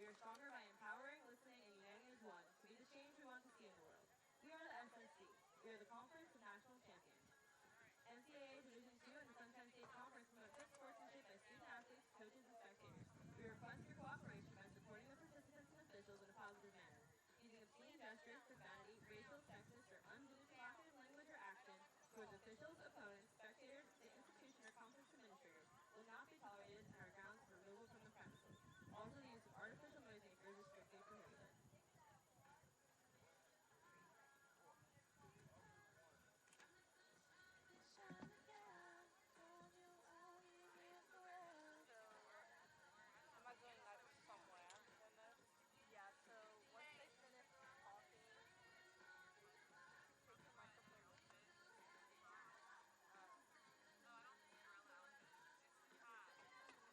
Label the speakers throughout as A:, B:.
A: We are stronger by empowering, listening, and uniting as one to be the change we want to see in the world. We are the SSC. We are the Conference of National Champions. NCAA Division II and the Sunshine State Conference promote good sportsmanship by student-athletes, coaches, and spectators. We request your cooperation by supporting the participants and officials in a positive manner. Using obscene gestures, profanity, racial, sexist, or unduly provocative language or action towards officials, opponents, spectators, the institution, or conference administrators will not be tolerated and are grounds for removal from the premises. Also, the use of artificial noise makers is strictly prohibited.
B: Am I going like somewhere in this? Yeah, so once they finish talking, take the microphone with you. No, I don't think you're allowed to. It's hot.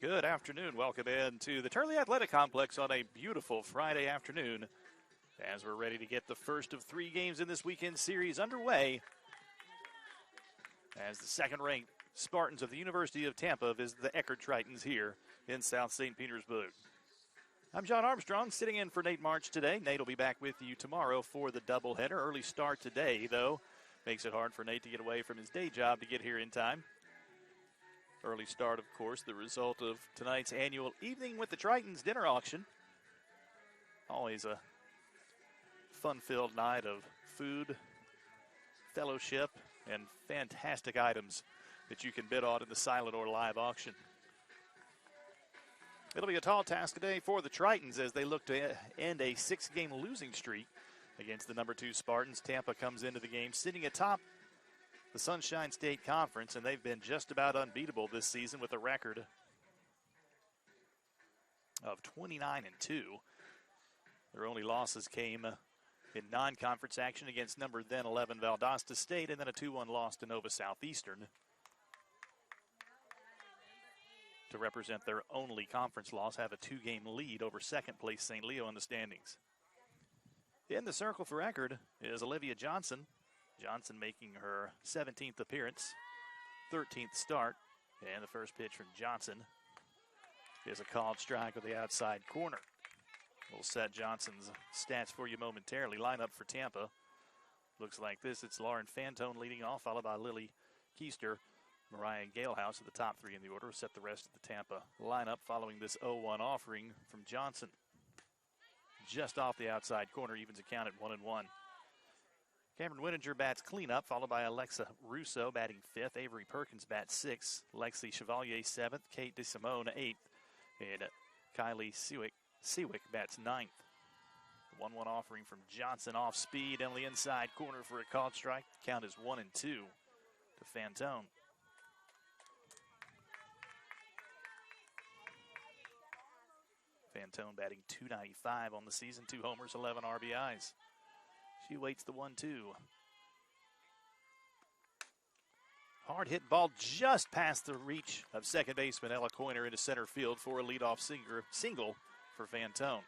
C: Good afternoon. Welcome in to the Turley Athletic Complex on a beautiful Friday afternoon as we're ready to get the first of 3 games in this weekend series underway as the second-ranked Spartans of the University of Tampa visit the Eckerd Tritons here in South St. Petersburg. I'm John Armstrong, sitting in for Nate March today. Nate will be back with you tomorrow for the doubleheader. Early start today, though, makes it hard for Nate to get away from his day job to get here in time. Early start, of course, the result of tonight's annual Evening with the Tritons dinner auction. Always a fun-filled night of food, fellowship, and fantastic items that you can bid on in the silent or live auction. It'll be a tall task today for the Tritons as they look to end a 6-game losing streak against the number 2 Spartans. Tampa comes into the game sitting atop the Sunshine State Conference, and they've been just about unbeatable this season with a record of 29-2. Their only losses came in non-conference action against number then 11 Valdosta State, and then a 2-1 loss to Nova Southeastern to represent their only conference loss, have a 2-game lead over second place St. Leo in the standings. In the circle for Eckerd is Olivia Johnson. Johnson making her 17th appearance, 13th start, and the first pitch from Johnson is a called strike with the outside corner. We'll set Johnson's stats for you momentarily. Lineup for Tampa looks like this. It's Lauren Fantone leading off, followed by Lily Keister, Mariah Galehouse at the top 3 in the order. We'll set the rest of the Tampa lineup following this 0-1 offering from Johnson. Just off the outside corner, evens a count at 1-1. Cameron Wittinger bats cleanup, followed by Alexa Russo batting 5th. Avery Perkins bats 6th. Lexi Chevalier 7th. Kate DeSimone 8th. And Kylie Seawick bats 9th. The 1-1 offering from Johnson off speed and the inside corner for a called strike. The count is 1-2 to Fantone. Fantone batting .295 on the season. 2 homers, 11 RBIs. She waits the 1-2. Hard hit ball just past the reach of second baseman Ella Coiner into center field for a leadoff single for Fantone.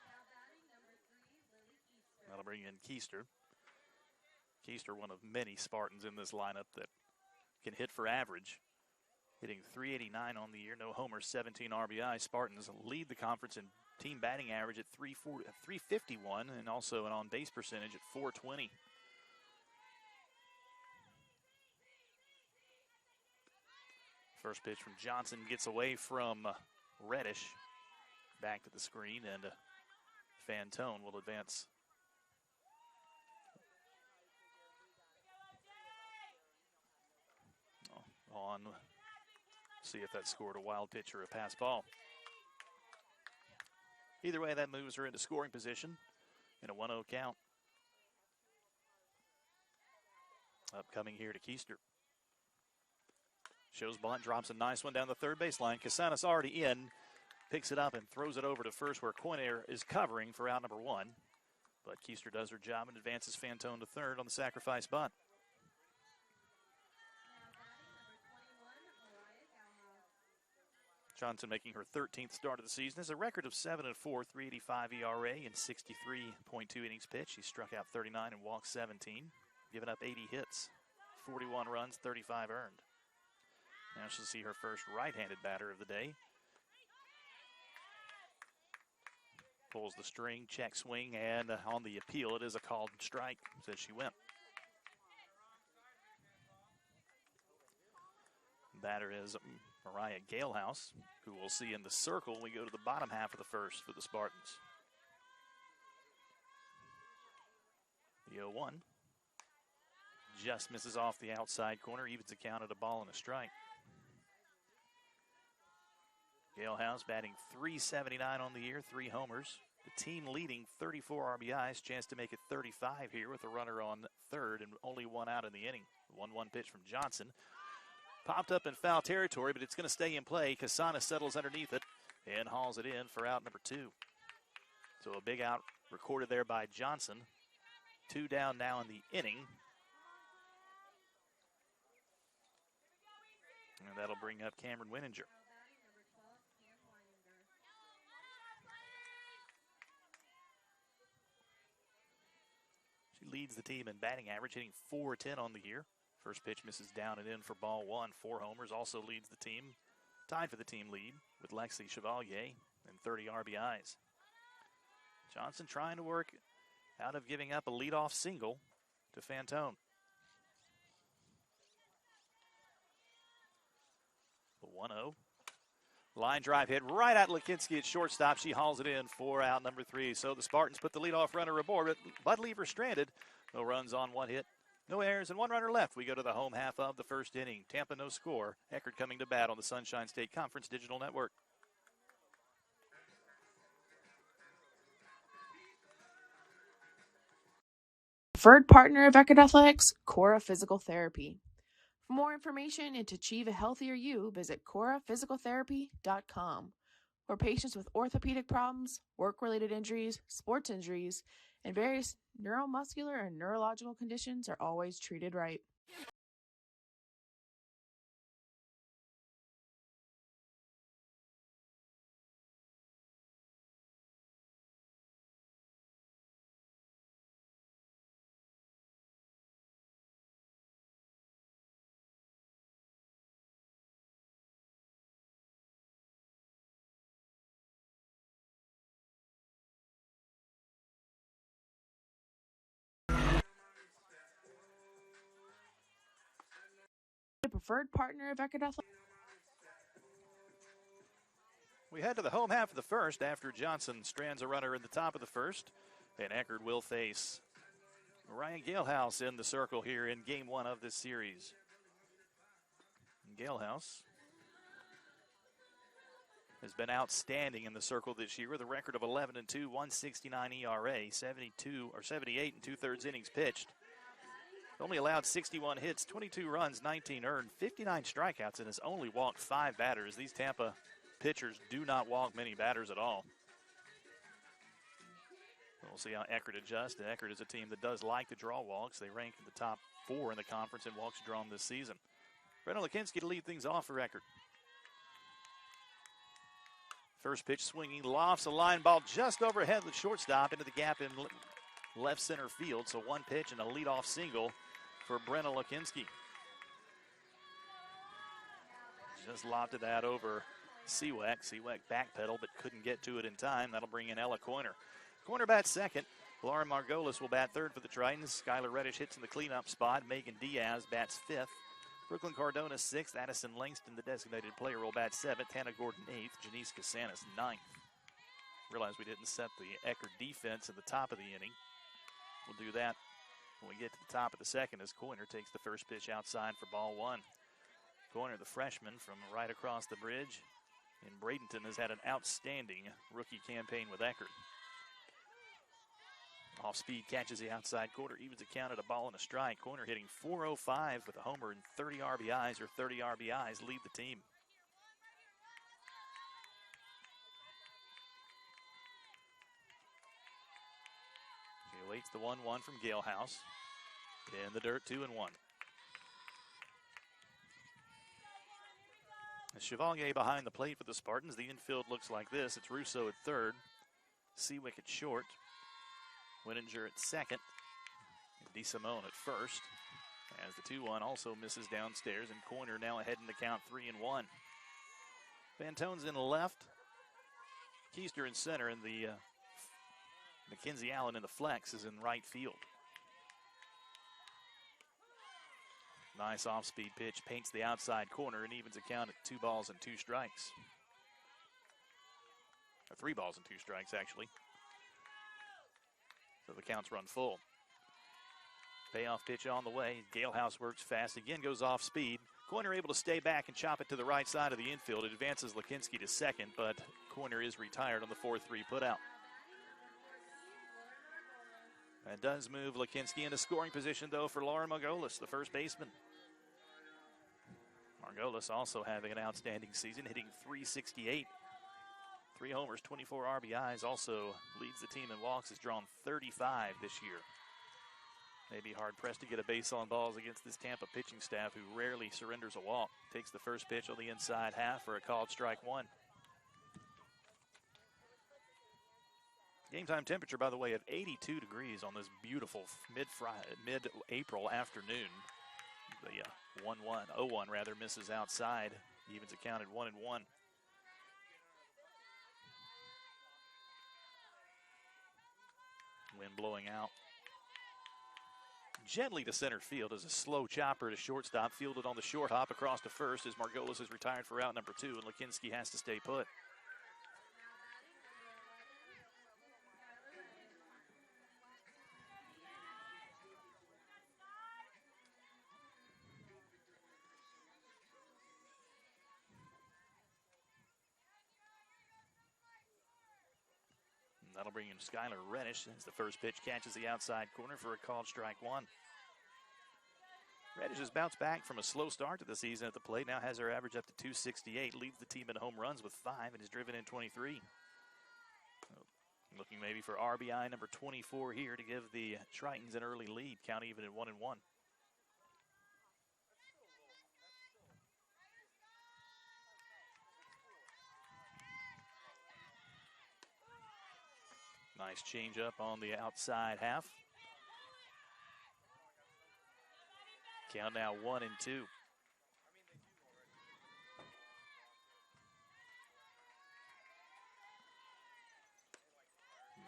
C: That'll bring in Keister. Keister, one of many Spartans in this lineup that can hit for average. Hitting .389 on the year, no homers, 17 RBI. Spartans lead the conference in team batting average at .351 and also an on-base percentage at .420. First pitch from Johnson gets away from Reddish. Back to the screen, and Fantone will advance. On, see if that scored a wild pitch or a pass ball. Either way, that moves her into scoring position in a 1-0 count. Upcoming here to Keister. Shows bunt, drops a nice one down the third baseline. Casanas already in, picks it up and throws it over to first where Coiner is covering for out number 1. But Keister does her job and advances Fantone to third on the sacrifice bunt. Johnson making her 13th start of the season has a record of 7-4, 3.85 ERA and 63.2 innings pitched. She struck out 39 and walked 17, giving up 80 hits, 41 runs, 35 earned. Now she'll see her first right-handed batter of the day. Pulls the string, check swing, and on the appeal, it is a called strike, says she went. Batter is Mariah Galehouse, who we'll see in the circle when we go to the bottom half of the first for the Spartans. The 0-1 just misses off the outside corner, evens the count at a ball and a strike. Galehouse batting .379 on the year, 3 homers. The team leading 34 RBIs, chance to make it 35 here with a runner on third and only 1 out in the inning. 1-1 pitch from Johnson. Popped up in foul territory, but it's going to stay in play. Casanas settles underneath it and hauls it in for out number 2. So a big out recorded there by Johnson. 2 down now in the inning. And that'll bring up Cameron Wittinger. leads the team in batting average, hitting .410 on the year. First pitch misses down and in for ball one. 4 homers, also leads the team, tied for the team lead with Lexi Chevalier and 30 RBIs. Johnson trying to work out of giving up a leadoff single to Fantone. The 1-0. Line drive hit right at Lakinski at shortstop. She hauls it in for out number 3. So the Spartans put the leadoff runner aboard, but Bud Lever stranded. No runs on 1 hit, no errors, and 1 runner left. We go to the home half of the first inning. Tampa no score. Eckerd coming to bat on the Sunshine State Conference Digital Network.
D: Preferred partner of Eckerd Athletics, Cora Physical Therapy. For more information and to achieve a healthier you, visit coraphysicaltherapy.com, where patients with orthopedic problems, work-related injuries, sports injuries, and various neuromuscular and neurological conditions are always treated right. The preferred partner of Eckerd Athletics.
C: We head to the home half of the first after Johnson strands a runner in the top of the first. And Eckerd will face Ryan Galehouse in the circle here in game 1 of this series. Galehouse has been outstanding in the circle this year with a record of 11-2, 169 ERA, 78 and 2/3 innings pitched. Only allowed 61 hits, 22 runs, 19 earned, 59 strikeouts, and has only walked 5 batters. These Tampa pitchers do not walk many batters at all. We'll see how Eckerd adjusts. Eckerd is a team that does like to draw walks. They rank in the top 4 in the conference in walks drawn this season. Brennan Lakinski to lead things off for Eckerd. First pitch swinging, lofts a line ball just overhead with shortstop into the gap in left center field. So 1 pitch and a leadoff single for Brenna Lakinski. Just lofted that over Seaweck. Seaweck backpedaled but couldn't get to it in time. That'll bring in Ella Coiner. Coiner bats second. Laura Margolis will bat third for the Tritons. Skylar Reddish hits in the cleanup spot. Megan Diaz bats fifth. Brooklyn Cardona sixth. Addison Langston, the designated player, will bat seventh. Hannah Gordon eighth. Janice Casanis ninth. Realize we didn't set the Eckerd defense at the top of the inning. We'll do that when we get to the top of the second as Coiner takes the first pitch outside for ball 1. Coiner, the freshman from right across the bridge in Bradenton, has had an outstanding rookie campaign with Eckerd. Off speed catches the outside corner, evens the count at a ball and a strike. Coiner hitting .405 with a homer and 30 RBIs, or 30 RBIs lead the team. She awaits the 1-1 from Galehouse. In the dirt, 2-1. Chevalier behind the plate for the Spartans. The infield looks like this. It's Russo at third, Seawick at short, Winninger at second, and DeSimone at first. As the 2-1 also misses downstairs, and Coiner now ahead in the count 3-1. Fantone's in left, Keister in center, and the Mackenzie Allen in the flex is in right field. Nice off-speed pitch, paints the outside corner and evens the count at 2 balls and 2 strikes. Or 3 balls and 2 strikes, actually. So the counts run full. Payoff pitch on the way. Galehouse works fast, again goes off speed. Coiner able to stay back and chop it to the right side of the infield. It advances Lakinski to second, but Coiner is retired on the 4-3 putout. That does move Lakinski into scoring position, though, for Laura Margolis, the first baseman. Margolis also having an outstanding season, hitting .368. 3 homers, 24 RBIs, also leads the team in walks, has drawn 35 this year. Maybe hard-pressed to get a base on balls against this Tampa pitching staff who rarely surrenders a walk. Takes the first pitch on the inside half for a called strike 1. Game time temperature, by the way, of 82 degrees on this beautiful mid-April afternoon. The 0-1 rather misses outside. Evens it counted 1-1. Wind blowing out. Gently to center field as a slow chopper to shortstop, fielded on the short hop across to first as Margolis is retired for out number 2, and Lakinski has to stay put. And that'll bring in Skylar Reddish as the first pitch catches the outside corner for a called strike 1. Reddish has bounced back from a slow start to the season at the plate. Now has her average up to 268, leads the team in home runs with 5, and has driven in 23. Looking maybe for RBI number 24 here to give the Tritons an early lead, count even at 1-1. Nice changeup on the outside half. Count now 1-2.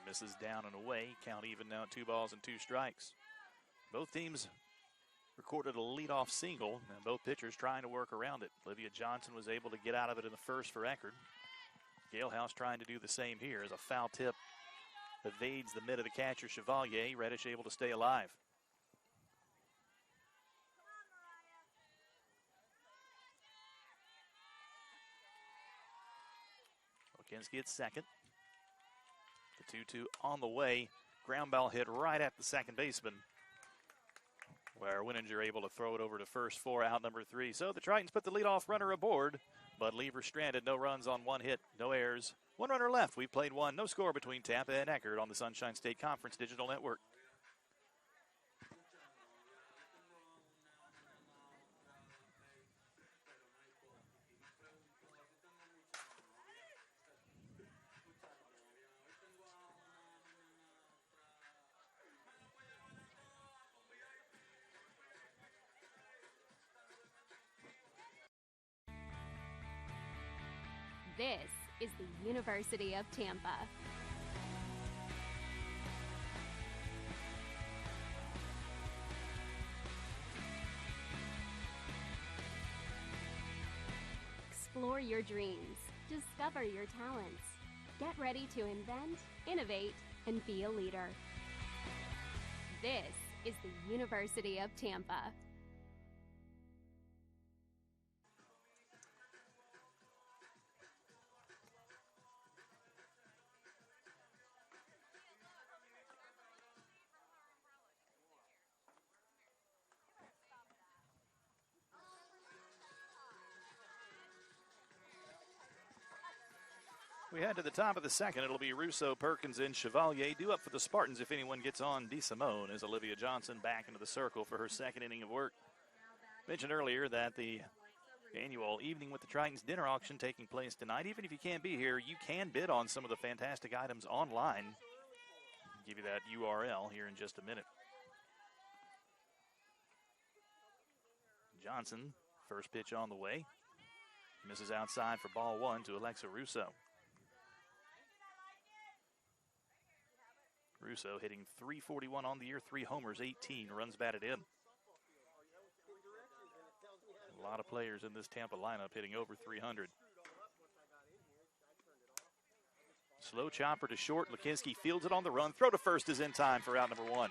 C: Misses down and away. Count even now, 2 balls and 2 strikes. Both teams recorded a leadoff single, and both pitchers trying to work around it. Olivia Johnson was able to get out of it in the first for Eckerd. Galehouse trying to do the same here as a foul tip evades the mid of the catcher, Chevalier. Reddish able to stay alive. Lakinski at second. The 2-2 on the way. Ground ball hit right at the second baseman, where Winninger able to throw it over to first for out number 3. So the Tritons put the leadoff runner aboard, but leave her stranded. No runs on 1 hit, no errors. 1 runner left. We've played 1. No score between Tampa and Eckerd on the Sunshine State Conference Digital Network.
E: This is the University of Tampa. Explore your dreams, discover your talents. Get ready to invent, innovate, and be a leader. This is the University of Tampa.
C: We head to the top of the second. It'll be Russo, Perkins, and Chevalier. Due up for the Spartans if anyone gets on. DeSimone as Olivia Johnson back into the circle for her second inning of work. Mentioned earlier that the annual Evening with the Tritons dinner auction taking place tonight. Even if you can't be here, you can bid on some of the fantastic items online. I'll give you that URL here in just a minute. Johnson, first pitch on the way. Misses outside for ball 1 to Alexa Russo. Russo hitting .341 on the year, 3 homers, 18 runs batted in. A lot of players in this Tampa lineup hitting over 300. Slow chopper to short. Lakinski fields it on the run. Throw to first is in time for out number 1.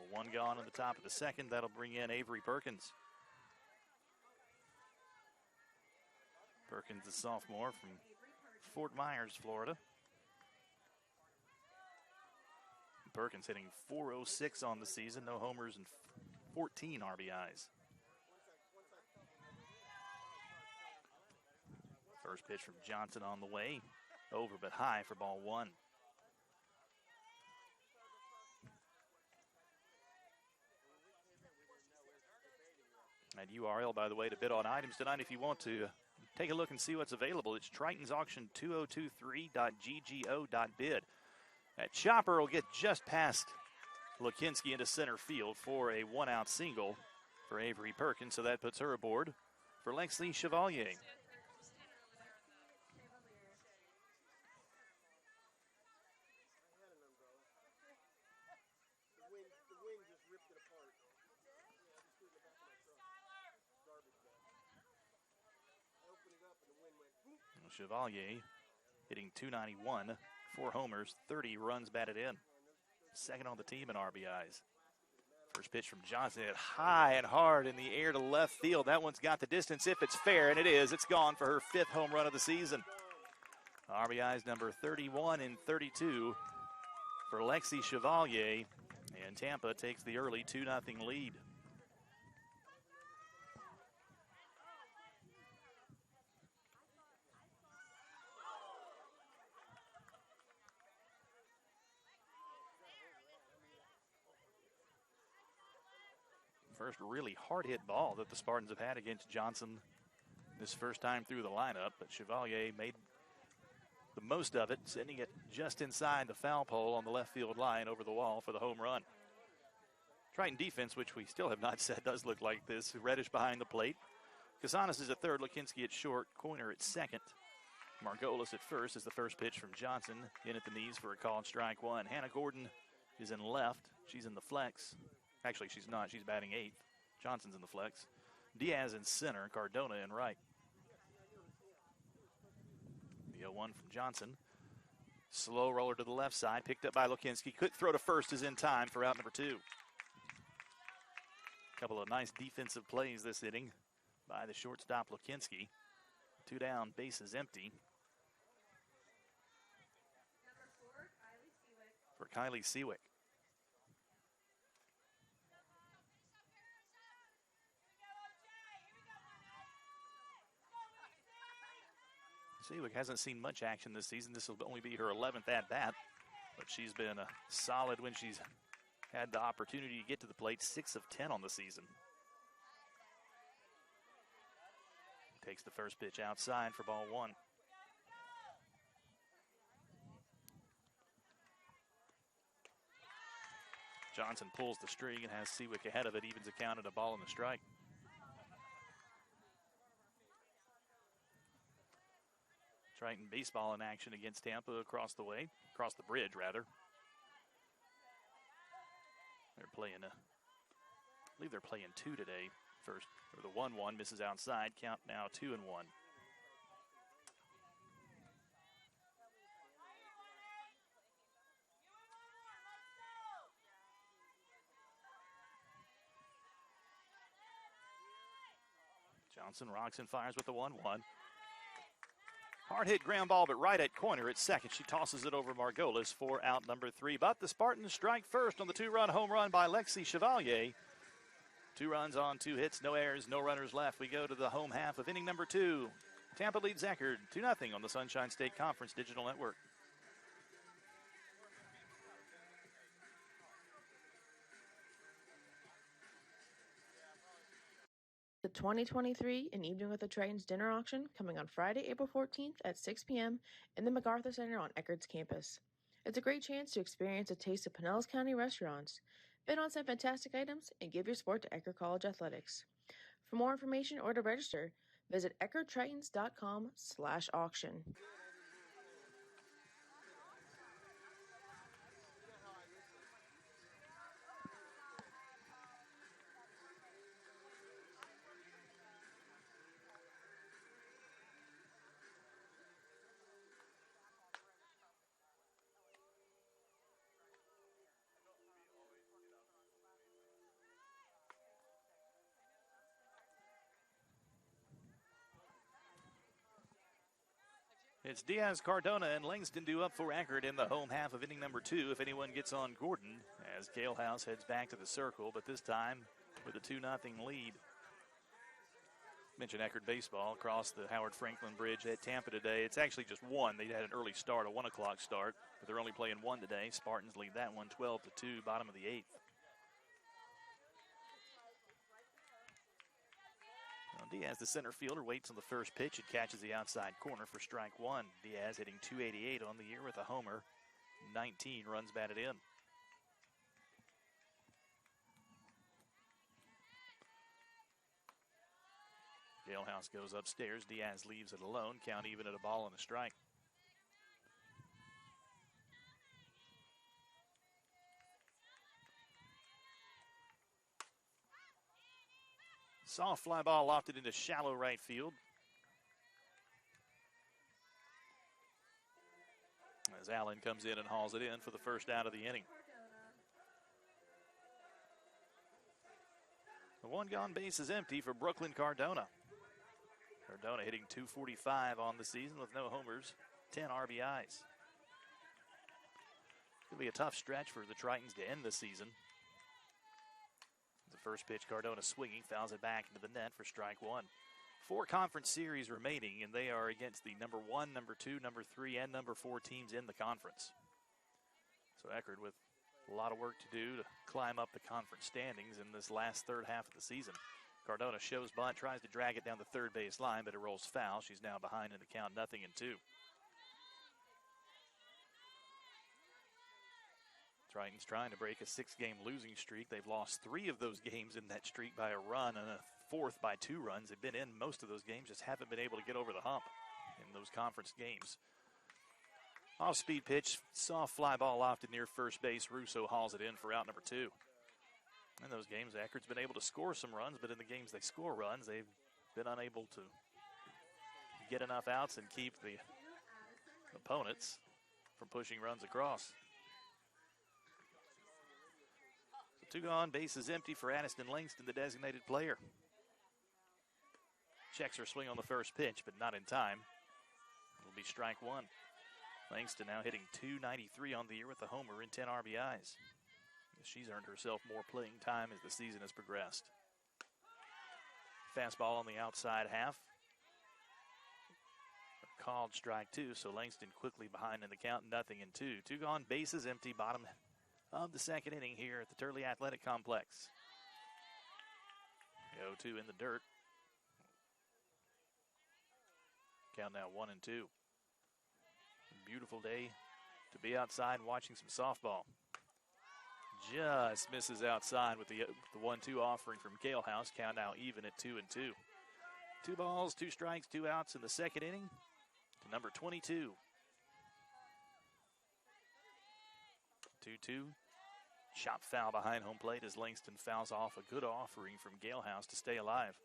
C: 1 gone in the top of the second. That'll bring in Avery Perkins. Perkins, the sophomore from Fort Myers, Florida. Perkins hitting .406 on the season, no homers and 14 RBIs. First pitch from Johnson on the way, over but high for ball 1. That URL, by the way, to bid on items tonight if you want to take a look and see what's available. It's Triton's Auction 2023.ggo.bid. That chopper will get just past Lukinski into center field for a one-out single for Avery Perkins, so that puts her aboard for Lexi Chevalier. Chevalier hitting .291, 4 homers, 30 runs batted in. Second on the team in RBIs. First pitch from Johnson, hit high and hard in the air to left field. That one's got the distance if it's fair, and it is. It's gone for her 5th home run of the season. RBIs number 31 and 32 for Lexi Chevalier, and Tampa takes the early 2-0 lead. First really hard-hit ball that the Spartans have had against Johnson this first time through the lineup, but Chevalier made the most of it, sending it just inside the foul pole on the left field line over the wall for the home run. Triton defense, which we still have not said, does look like this. Reddish behind the plate. Casanas is at third, Lukinski at short, Coiner at second. Margolis at first is the first pitch from Johnson, in at the knees for a called strike one. Hannah Gordon is in left. She's in the flex. Actually, she's not. She's batting 8th. Johnson's in the flex. Diaz in center. Cardona in right. The 0-1 from Johnson. Slow roller to the left side. Picked up by Lukinski. Quick throw to first is in time for out number 2. Couple of nice defensive plays this inning by the shortstop Lukinski. 2 down, bases empty. For Kylie Seawick. Seawick hasn't seen much action this season. This will only be her 11th at-bat, but she's been solid when she's had the opportunity to get to the plate. 6 of 10 on the season. Takes the first pitch outside for ball 1. Johnson pulls the string and has Seawick ahead of it, evens the count at a ball and a strike. Triton baseball in action against Tampa across the bridge rather. They're playing, I believe they're playing 2 today. First, or the 1-1 misses outside. Count now 2-1. Johnson rocks and fires with the 1-1. Hard hit ground ball, but right at Coiner at second. She tosses it over Margolis for out number 3. But the Spartans strike first on the 2-run home run by Lexi Chevalier. 2 runs on 2 hits, no errors, no runners left. We go to the home half of inning number 2. Tampa leads Eckerd 2-0 on the Sunshine State Conference Digital Network.
D: The 2023 An Evening with the Tritons dinner auction coming on Friday, April 14th at 6 p.m. in the MacArthur Center on Eckerd's campus. It's a great chance to experience a taste of Pinellas County restaurants, bid on some fantastic items, and give your support to Eckerd College Athletics. For more information or to register, visit eckerdtritons.com/auction.
C: It's Diaz, Cardona, and Langston due up for Eckerd in the home half of inning number 2. If anyone gets on Gordon, as Gale House heads back to the circle, but this time with a 2-0 lead. Mentioned Eckerd baseball across the Howard Franklin Bridge at Tampa today. It's actually just 1. They had an early start, a 1 o'clock start, but they're only playing 1 today. Spartans lead that one 12-2, bottom of the 8th. Well, Diaz, the center fielder, waits on the first pitch and catches the outside corner for strike one. Diaz hitting .288 on the year with a homer, 19 runs batted in. Galehouse goes upstairs. Diaz leaves it alone. Count even at a ball and a strike. Soft fly ball lofted into shallow right field. As Allen comes in and hauls it in for the first out of the inning. The one gone base is empty for Brooklyn Cardona. Cardona hitting .245 on the season with no homers, 10 RBIs. It's going to be a tough stretch for the Tritons to end the season. The first pitch, Cardona swinging, fouls it back into the net for strike one. 4 conference series remaining, and they are against the number 1, number 2, number 3, and number 4 teams in the conference. So Eckerd with a lot of work to do to climb up the conference standings in this last third half of the season. Cardona shows bunt, tries to drag it down the third base line, but it rolls foul. She's now behind in the count, 0-2. Tritons trying to break a 6-game losing streak. They've lost 3 of those games in that streak by a run and a 4th by 2 runs. They've been in most of those games, just haven't been able to get over the hump in those conference games. Off-speed pitch, soft fly ball lofted near first base. Russo hauls it in for out number 2. In those games, Eckerd's been able to score some runs, but in the games they score runs, they've been unable to get enough outs and keep the opponents from pushing runs across. So 2 gone, base is empty for Aniston Langston, the designated player. Checks her swing on the first pitch, but not in time. It'll be strike one. Langston now hitting .293 on the year with a homer and 10 RBIs. She's earned herself more playing time as the season has progressed. Fastball on the outside half. Called strike 2, so Langston quickly behind in the count, 0-2. 2 gone, bases empty, bottom of the second inning here at the Turley Athletic Complex. 0-2 in the dirt. Count now 1-2. Beautiful day to be outside watching some softball. Just misses outside with the 1-2 offering from Galehouse. Count now even at 2-2. 2 balls, 2 strikes, 2 outs in the second inning to number 22. 2-2. Chop foul behind home plate as Langston fouls off a good offering from Galehouse to stay alive.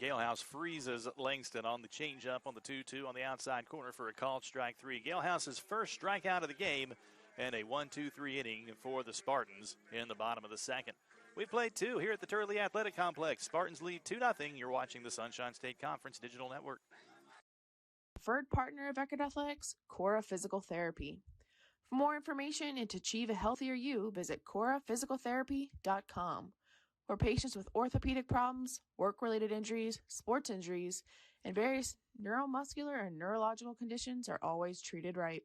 C: Galehouse freezes Langston on the changeup on the 2-2 on the outside corner for a called strike 3. Galehouse's first strikeout of the game and a 1-2-3 inning for the Spartans in the bottom of the second. We've played 2 here at the Turley Athletic Complex. Spartans lead 2-0. You're watching the Sunshine State Conference Digital Network.
D: Preferred partner of Eckerd Athletics, Cora Physical Therapy. For more information and to achieve a healthier you, visit coraphysicaltherapy.com. Where patients with orthopedic problems, work-related injuries, sports injuries, and various neuromuscular and neurological conditions are always treated right.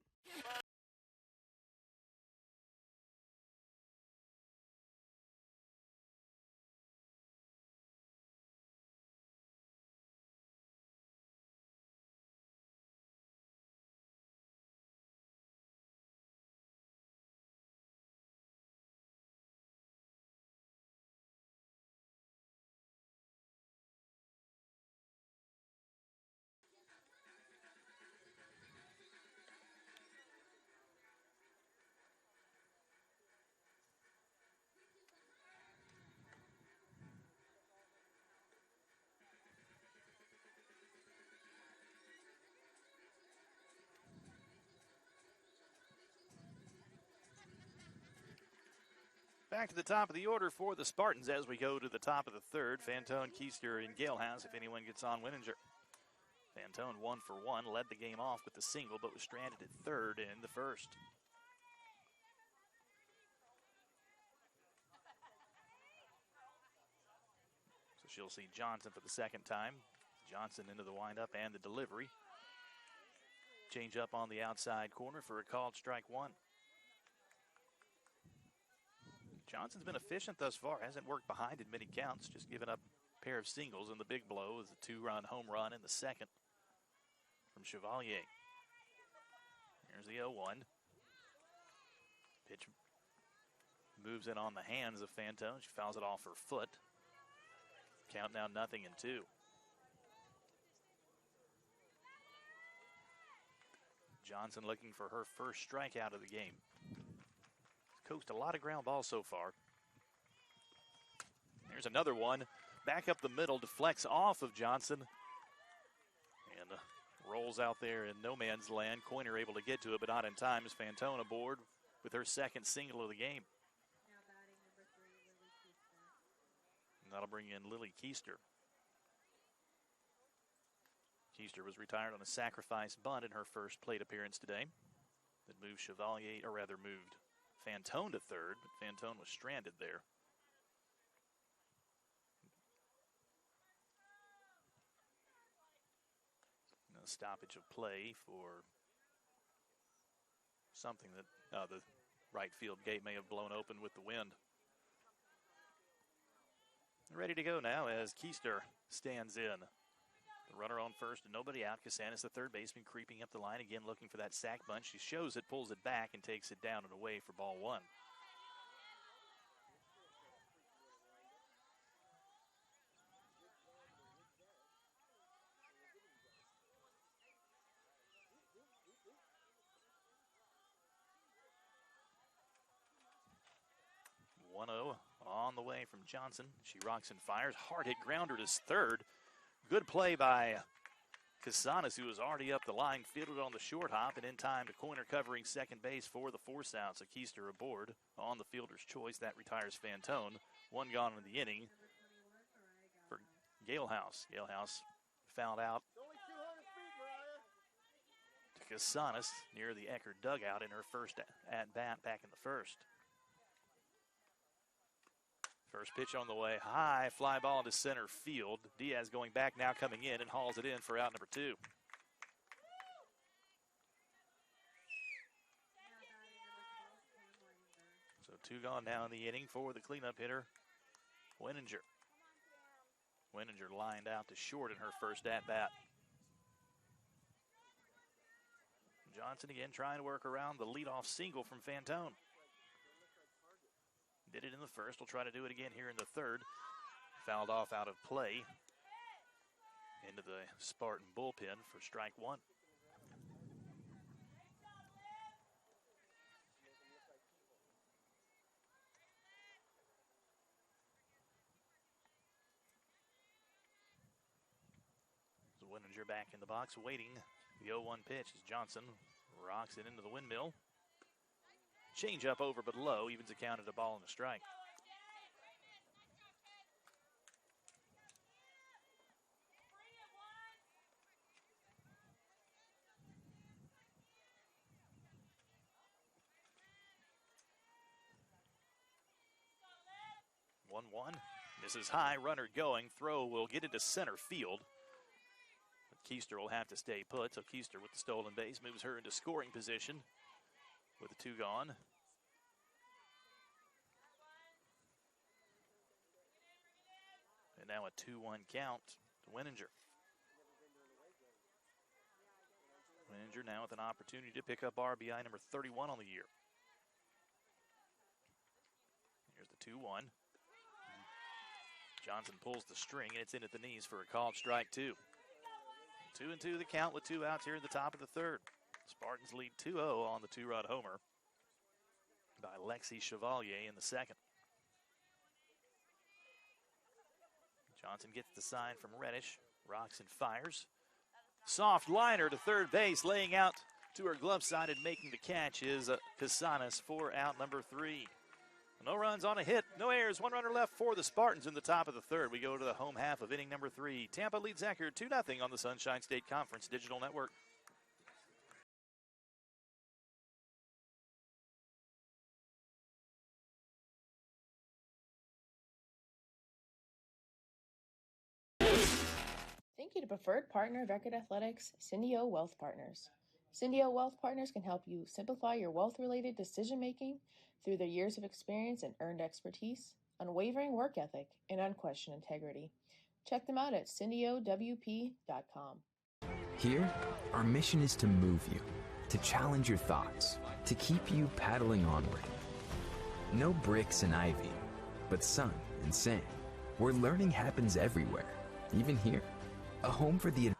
C: Back to the top of the order for the Spartans as we go to the top of the third. Fantone, Keister, and Galehouse if anyone gets on Winninger. Fantone 1 for 1, led the game off with the single, but was stranded at third in the first. So she'll see Johnson for the second time. Johnson into the windup and the delivery. Change up on the outside corner for a called strike one. Johnson's been efficient thus far. Hasn't worked behind in many counts. Just given up a pair of singles, and the big blow is a 2-run home run in the second from Chevalier. Here's the 0-1. Pitch moves in on the hands of Fantone. She fouls it off her foot. Count now 0-2. Johnson looking for her first strikeout of the game. Coached a lot of ground balls so far. There's another one. Back up the middle, deflects off of Johnson. And rolls out there in no man's land. Coiner able to get to it, but not in time as Fantone aboard with her second single of the game.
A: Now batting number 3, Lily Keister.
C: And that'll bring in Lily Keister. Keister was retired on a sacrifice bunt in her first plate appearance today. That moved Chevalier, or rather moved Fantone to third, but Fantone was stranded there. A stoppage of play for something that the right field gate may have blown open with the wind. Ready to go now as Keister stands in. The runner on first and nobody out. Casanis, the third baseman, creeping up the line again, looking for that sac bunt. She shows it, pulls it back, and takes it down and away for ball one. On the way from Johnson. She rocks and fires. Hard hit grounder to third. Good play by Casanis, who was already up the line, fielded on the short hop, and in time to Coiner covering second base for the force out. So Keister aboard on the fielder's choice. That retires Fantone. One gone in the inning for Galehouse. Galehouse fouled out to Casanis near the Eckerd dugout in her first at-bat back in the first. First pitch on the way, high fly ball into center field. Diaz going back now, coming in and hauls it in for out number 2. So 2 gone now in the inning for the cleanup hitter, Winninger. Winninger lined out to short in her first at-bat. Johnson again trying to work around the leadoff single from Fantone. Did it in the first. We'll try to do it again here in the third. Fouled off out of play into the Spartan bullpen for strike one. So Winninger back in the box waiting. The 0-1 pitch as Johnson rocks it into the windmill. Change up over but low, evens a count at a ball and a strike. One. This is high, runner going. Throw will get into center field. But Keister will have to stay put, so Keister with the stolen base moves her into scoring position. With the 2 gone. And now a 2-1 count to Winninger. Winninger now with an opportunity to pick up RBI number 31 on the year. Here's the 2-1. Johnson pulls the string, and it's in at the knees for a called strike 2. 2-2 the count with 2 outs here in the top of the third. Spartans lead 2-0 on the 2-run homer by Lexi Chevalier in the second. Johnson gets the sign from Reddish, rocks and fires. Soft liner to third base, laying out to her glove side and making the catch is Casanis for out number 3. No runs on a hit, no errors, 1 runner left for the Spartans in the top of the third. We go to the home half of inning number 3. Tampa leads Eckerd 2-0 on the Sunshine State Conference Digital Network.
D: Thank Thank you to preferred partner of Eckerd Athletics, Cindy-O Wealth Partners. Cindy-O Wealth Partners can help you simplify your wealth-related decision-making through their years of experience and earned expertise, unwavering work ethic, and unquestioned integrity. Check them out at cindyowp.com.
F: Here, our mission is to move you, to challenge your thoughts, to keep you paddling onward. No bricks and ivy, but sun and sand, where learning happens everywhere, even here. A home for the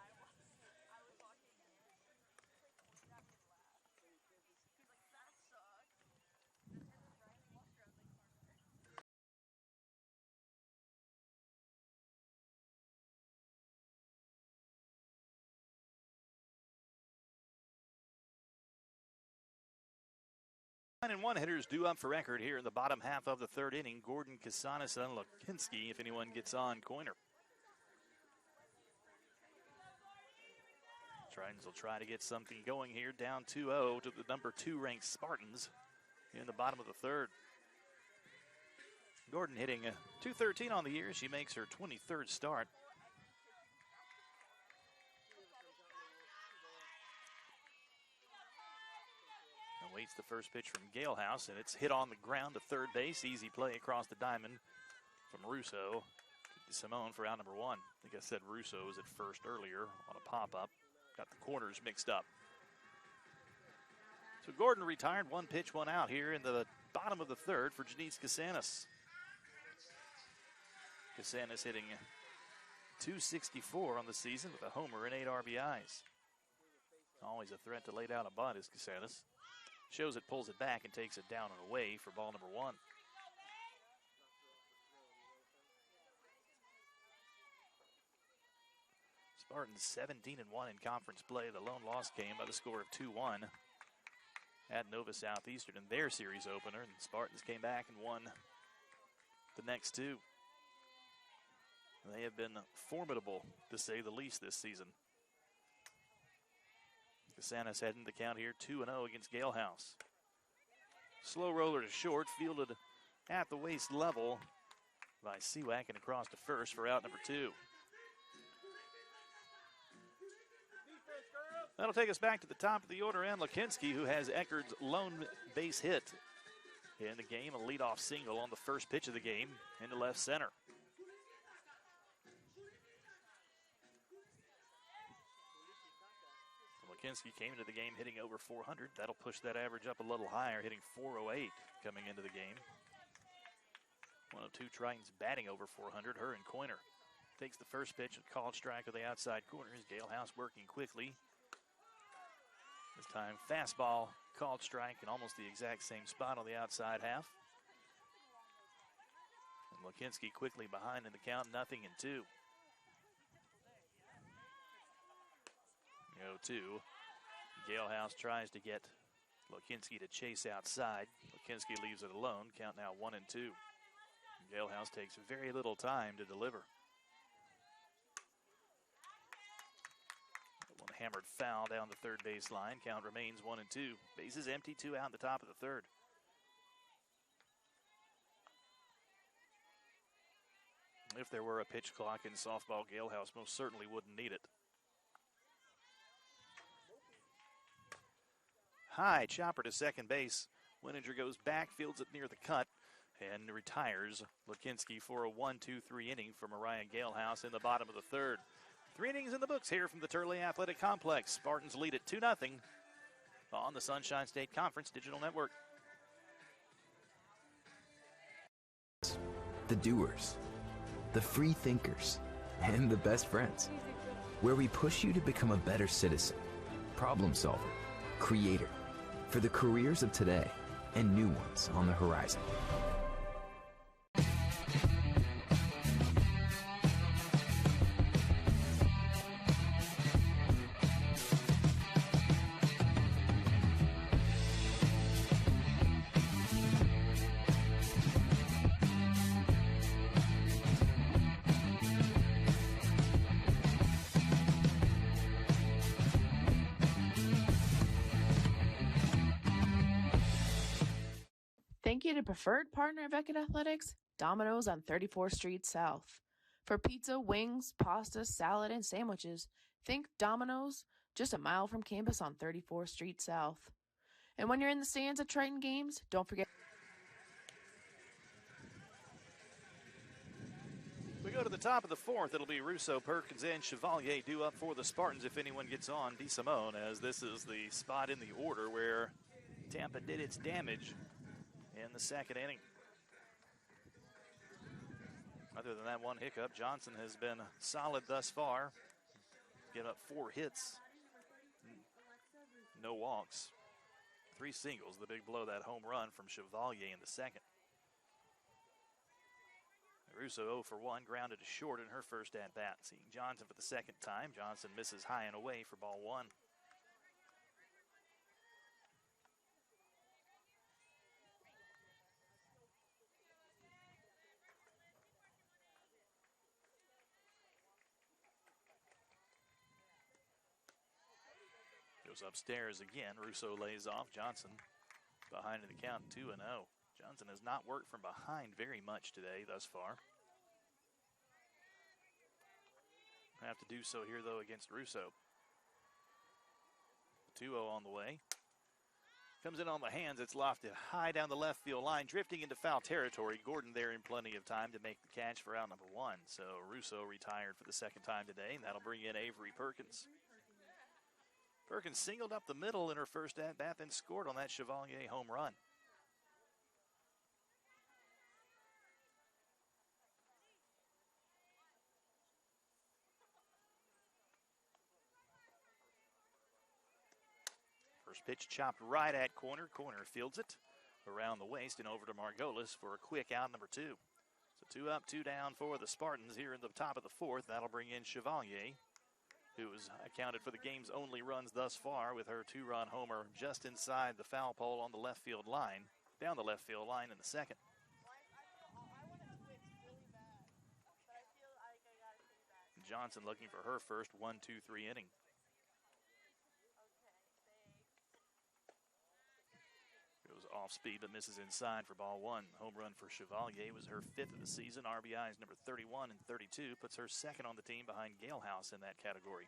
C: 9-1 hitters due up for Eckerd here in the bottom half of the third inning. Gordon, Kasanis, and Lukinski if anyone gets on Coiner. Tritons will try to get something going here, down 2-0 to the number 2 ranked Spartans in the bottom of the third. Gordon hitting .213 on the year. She makes her 23rd start. Waits the first pitch from Galehouse, and it's hit on the ground to third base. Easy play across the diamond from Russo to Simone for out number 1. I think I said Russo was at first earlier on a pop-up. Got the corners mixed up. So Gordon retired, 1 pitch, 1 out here in the bottom of the third for Janice Kasanis. Kasanis hitting .264 on the season with a homer and 8 RBIs. Always a threat to lay down a bunt is Kasanis. Shows it, pulls it back, and takes it down and away for ball number 1. Spartans 17-1 in conference play. The lone loss came by the score of 2-1 at Nova Southeastern in their series opener. And Spartans came back and won the next 2. They have been formidable, to say the least, this season. Kasanis heading the count here, 2-0 against Galehouse. Slow roller to short, fielded at the waist level by Seawack and across to first for out number 2. That'll take us back to the top of the order, and Lukinski, who has Eckerd's lone base hit in the game, a leadoff single on the first pitch of the game into left center. Lukinski came into the game hitting over 400. That'll push that average up a little higher, hitting .408 coming into the game. One of 2 Tritons batting over 400, her and Coiner. Takes the first pitch and called strike of the outside corners. Galehouse working quickly. This time fastball, called strike, in almost the exact same spot on the outside half. And Lukinski quickly behind in the count, 0-2. 0-2. Galehouse tries to get Lukinski to chase outside. Lukinski leaves it alone. Count now 1-2. Galehouse takes very little time to deliver. One hammered foul down the third baseline. Count remains 1-2. Bases empty, 2 out in the top of the third. If there were a pitch clock in softball, Galehouse most certainly wouldn't need it. High chopper to second base. Wininger goes back, fields it near the cut, and retires Lukinski for a 1-2-3 inning for Mariah Galehouse in the bottom of the third. 3 innings in the books here from the Turley Athletic Complex. Spartans lead at 2-0 on the Sunshine State Conference Digital Network.
F: The doers, the free thinkers, and the best friends, where we push you to become a better citizen, problem solver, creator, for the careers of today and new ones on the horizon.
D: Thank you to preferred partner of Eckerd Athletics, Domino's on 34th Street South. For pizza, wings, pasta, salad, and sandwiches, think Domino's, just a mile from campus on 34th Street South. And when you're in the stands at Triton games, don't forget.
C: We go to the top of the fourth. It'll be Russo, Perkins, and Chevalier due up for the Spartans if anyone gets on. DeSimone, as this is the spot in the order where Tampa did its damage in the second inning. Other than that one hiccup, Johnson has been solid thus far. Give up 4 hits, no walks, 3 singles. The big blow, that home run from Chevalier in the second. Russo 0 for 1, grounded to short in her first at-bat. Seeing Johnson for the second time. Johnson misses high and away for ball 1. Goes upstairs again. Russo lays off. Johnson behind in the count, 2-0. Johnson has not worked from behind very much today thus far. Have to do so here, though, against Russo. 2-0 on the way. Comes in on the hands. It's lofted high down the left field line, drifting into foul territory. Gordon there in plenty of time to make the catch for out number 1. So Russo retired for the second time today, and that'll bring in Avery Perkins. Perkins singled up the middle in her first at-bat, then scored on that Chevalier home run. First pitch chopped right at corner. Corner fields it around the waist and over to Margolis for a quick out, number 2. So 2 up, 2 down for the Spartans here in the top of the fourth. That'll bring in Chevalier, who has accounted for the game's only runs thus far with her 2-run homer just inside the foul pole on the left field line, down the left field line in the second. Johnson looking for her first 1-2-3 inning. Goes off speed but misses inside for ball 1. Home run for Chevalier was her 5th of the season. RBIs number 31 and 32. Puts her second on the team behind Galehouse in that category.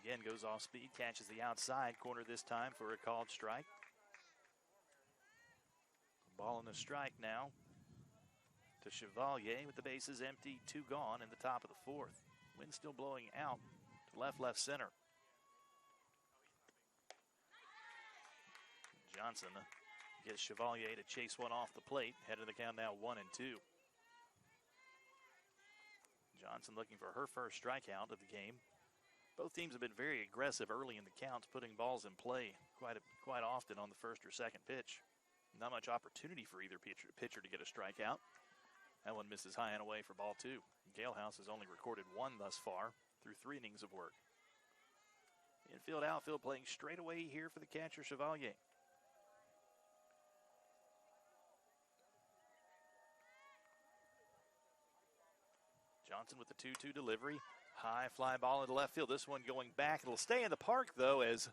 C: Again goes off speed, catches the outside corner this time for a called strike. Ball and a strike now to Chevalier with the bases empty, 2 gone in the top of the fourth. Wind still blowing out to left center. Johnson gets Chevalier to chase one off the plate. Head of the count now 1-2. Johnson looking for her first strikeout of the game. Both teams have been very aggressive early in the counts, putting balls in play quite often on the first or second pitch. Not much opportunity for either pitcher to get a strikeout. That one misses high and away for ball 2. Galehouse has only recorded 1 thus far through 3 innings of work. Infield, outfield playing straight away here for the catcher, Chevalier. Johnson with the 2-2 delivery. High fly ball into left field. This one going back. It'll stay in the park, though, as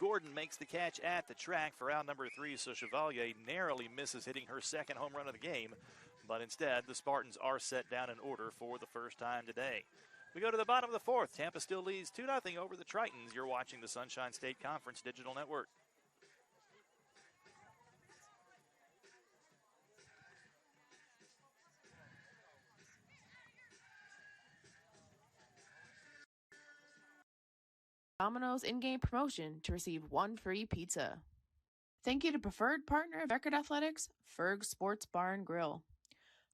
C: Gordon makes the catch at the track for out number 3. So Chevalier narrowly misses hitting her second home run of the game. But instead, the Spartans are set down in order for the first time today. We go to the bottom of the fourth. Tampa still leads 2-0 over the Tritons. You're watching the Sunshine State Conference Digital Network.
D: Domino's in-game promotion to receive 1 free pizza. Thank you to preferred partner of Eckerd Athletics, Ferg Sports Bar and Grill.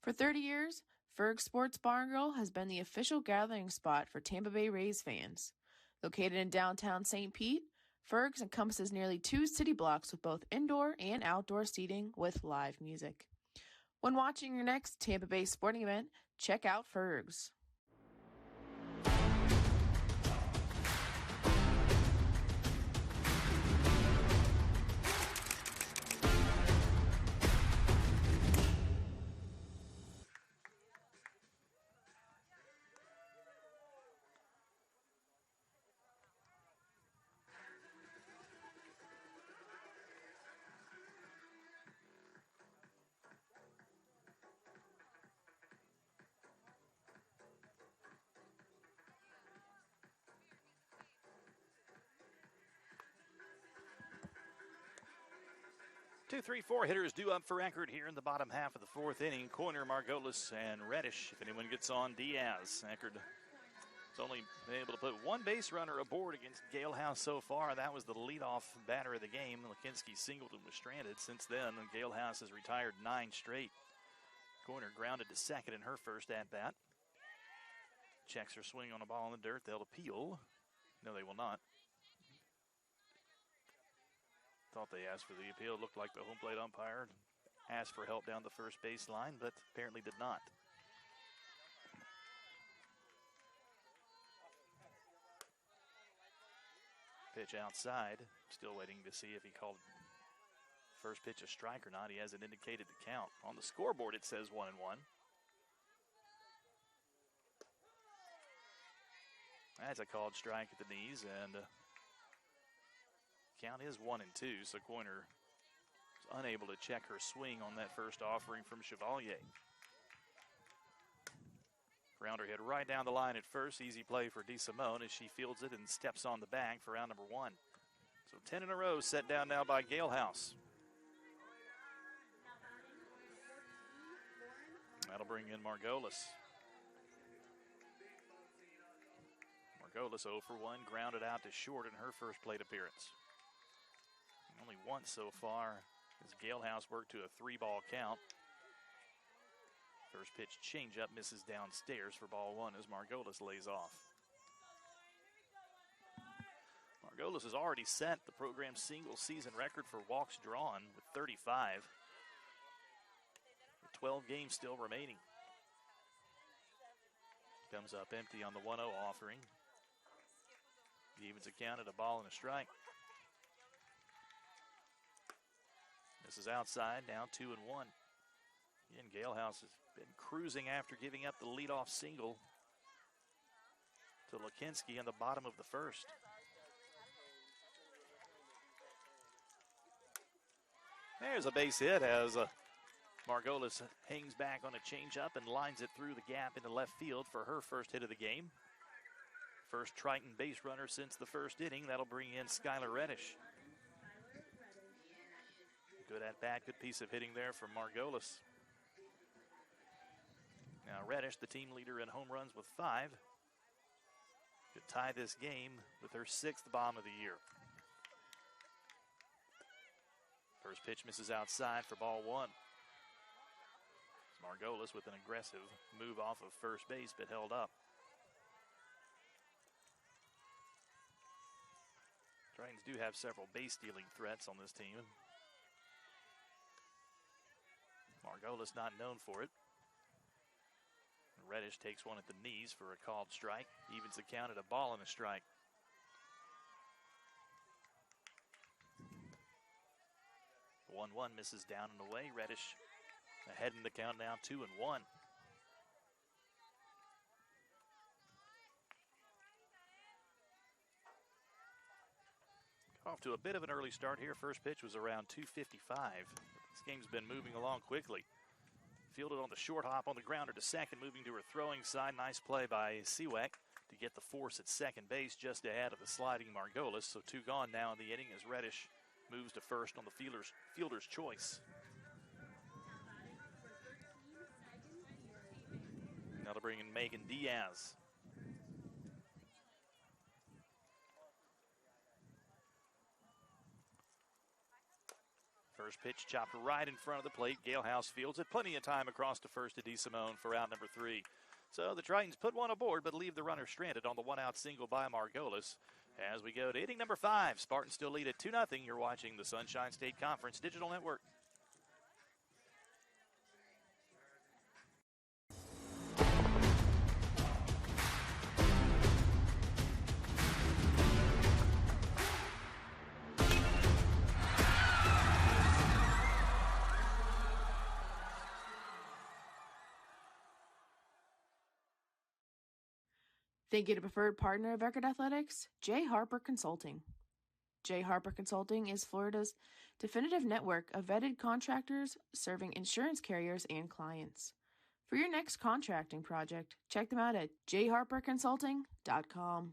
D: For 30 years, Ferg Sports Bar and Grill has been the official gathering spot for Tampa Bay Rays fans. Located in downtown St. Pete, Ferg's encompasses nearly 2 city blocks with both indoor and outdoor seating with live music. When watching your next Tampa Bay sporting event, check out Ferg's.
C: 2, 3, 4 hitters due up for Eckerd here in the bottom half of the fourth inning. Corner, Margolis, and Reddish. If anyone gets on, Diaz. Eckerd has only been able to put one base runner aboard against Galehouse so far. That was the leadoff batter of the game. Lakinski singled and was stranded. Since then, Galehouse has retired 9 straight. Corner grounded to second in her first at-bat. Checks her swing on a ball in the dirt. They'll appeal. No, they will not. Thought they asked for the appeal. Looked like the home plate umpire asked for help down the first baseline, but apparently did not. Pitch outside. Still waiting to see if he called first pitch a strike or not. He hasn't indicated the count. On the scoreboard, it says 1-1. That's a called strike at the knees, and count is 1-2, so Coiner was unable to check her swing on that first offering from Chevalier. Grounder hit right down the line at first. Easy play for DeSimone as she fields it and steps on the bag for out number 1. So 10 in a row set down now by Galehouse. That'll bring in Margolis. Margolis 0 for 1, grounded out to short in her first plate appearance. Only once so far as Galehouse worked to a 3-ball count. First pitch changeup misses downstairs for ball 1 as Margolis lays off. Margolis has already set the program's single season record for walks drawn with 35. With 12 games still remaining. Comes up empty on the 1-0 offering. Evens a count at a ball and a strike. This is outside, now 2-1. Again, Galehouse has been cruising after giving up the leadoff single to Lakinski in the bottom of the first. There's a base hit as Margolis hangs back on a changeup and lines it through the gap into left field for her first hit of the game. First Triton base runner since the first inning. That'll bring in Skylar Reddish. Good at bat, good piece of hitting there from Margolis. Now Reddish, the team leader in home runs with 5, could tie this game with her 6th bomb of the year. First pitch misses outside for ball 1. Margolis with an aggressive move off of first base, but held up. Tritons do have several base-stealing threats on this team. Margolis not known for it. Reddish takes one at the knees for a called strike. Evens the count at a ball and a strike. The 1-1 misses down and away. Reddish ahead in the count now, 2-1. Off to a bit of an early start here. First pitch was around 2:55. This game's been moving along quickly. Fielded on the short hop on the grounder to second, moving to her throwing side. Nice play by Seawack to get the force at second base just ahead of the sliding Margolis. So 2 gone now in the inning as Reddish moves to first on the fielder's choice. Now to bring in Megan Diaz. First pitch chopped right in front of the plate. Galehouse fields it. Plenty of time across to first to DeSimone for out number 3. So the Tritons put one aboard but leave the runner stranded on the 1-out single by Margolis. As we go to inning number 5, Spartans still lead at 2-0. You're watching the Sunshine State Conference Digital Network.
D: Think you a preferred partner of Eckerd Athletics? J. Harper Consulting. J. Harper Consulting is Florida's definitive network of vetted contractors serving insurance carriers and clients. For your next contracting project, check them out at jharperconsulting.com.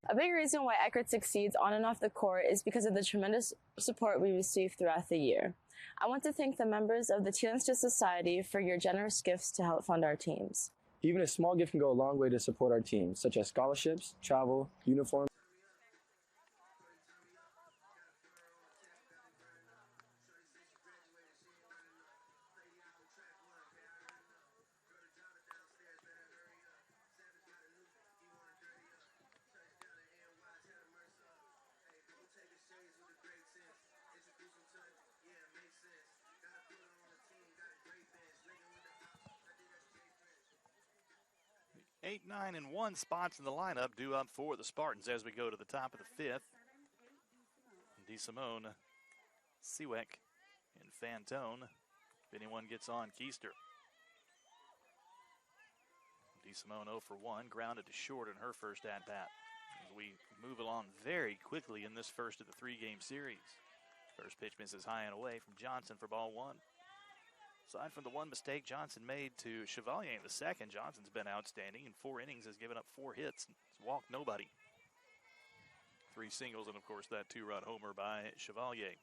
G: A big reason why Eckerd succeeds on and off the court is because of the tremendous support we receive throughout the year. I want to thank the members of the Teal-Insta Society for your generous gifts to help fund our teams.
H: Even a small gift can go a long way to support our team, such as scholarships, travel, uniforms.
C: Eight, 9, and 1 spots in the lineup due up for the Spartans as we go to the top of the fifth. DeSimone, Seawick, and Fantone. If anyone gets on, Keister. DeSimone 0 for 1, grounded to short in her first at-bat. As we move along very quickly in this first of the three-game series. First pitch misses high and away from Johnson for ball one. Aside from the one mistake Johnson made to Chevalier in the second, Johnson's been outstanding. In 4 innings, has given up 4 hits, has walked nobody. 3 singles, and of course that 2-run homer by Chevalier.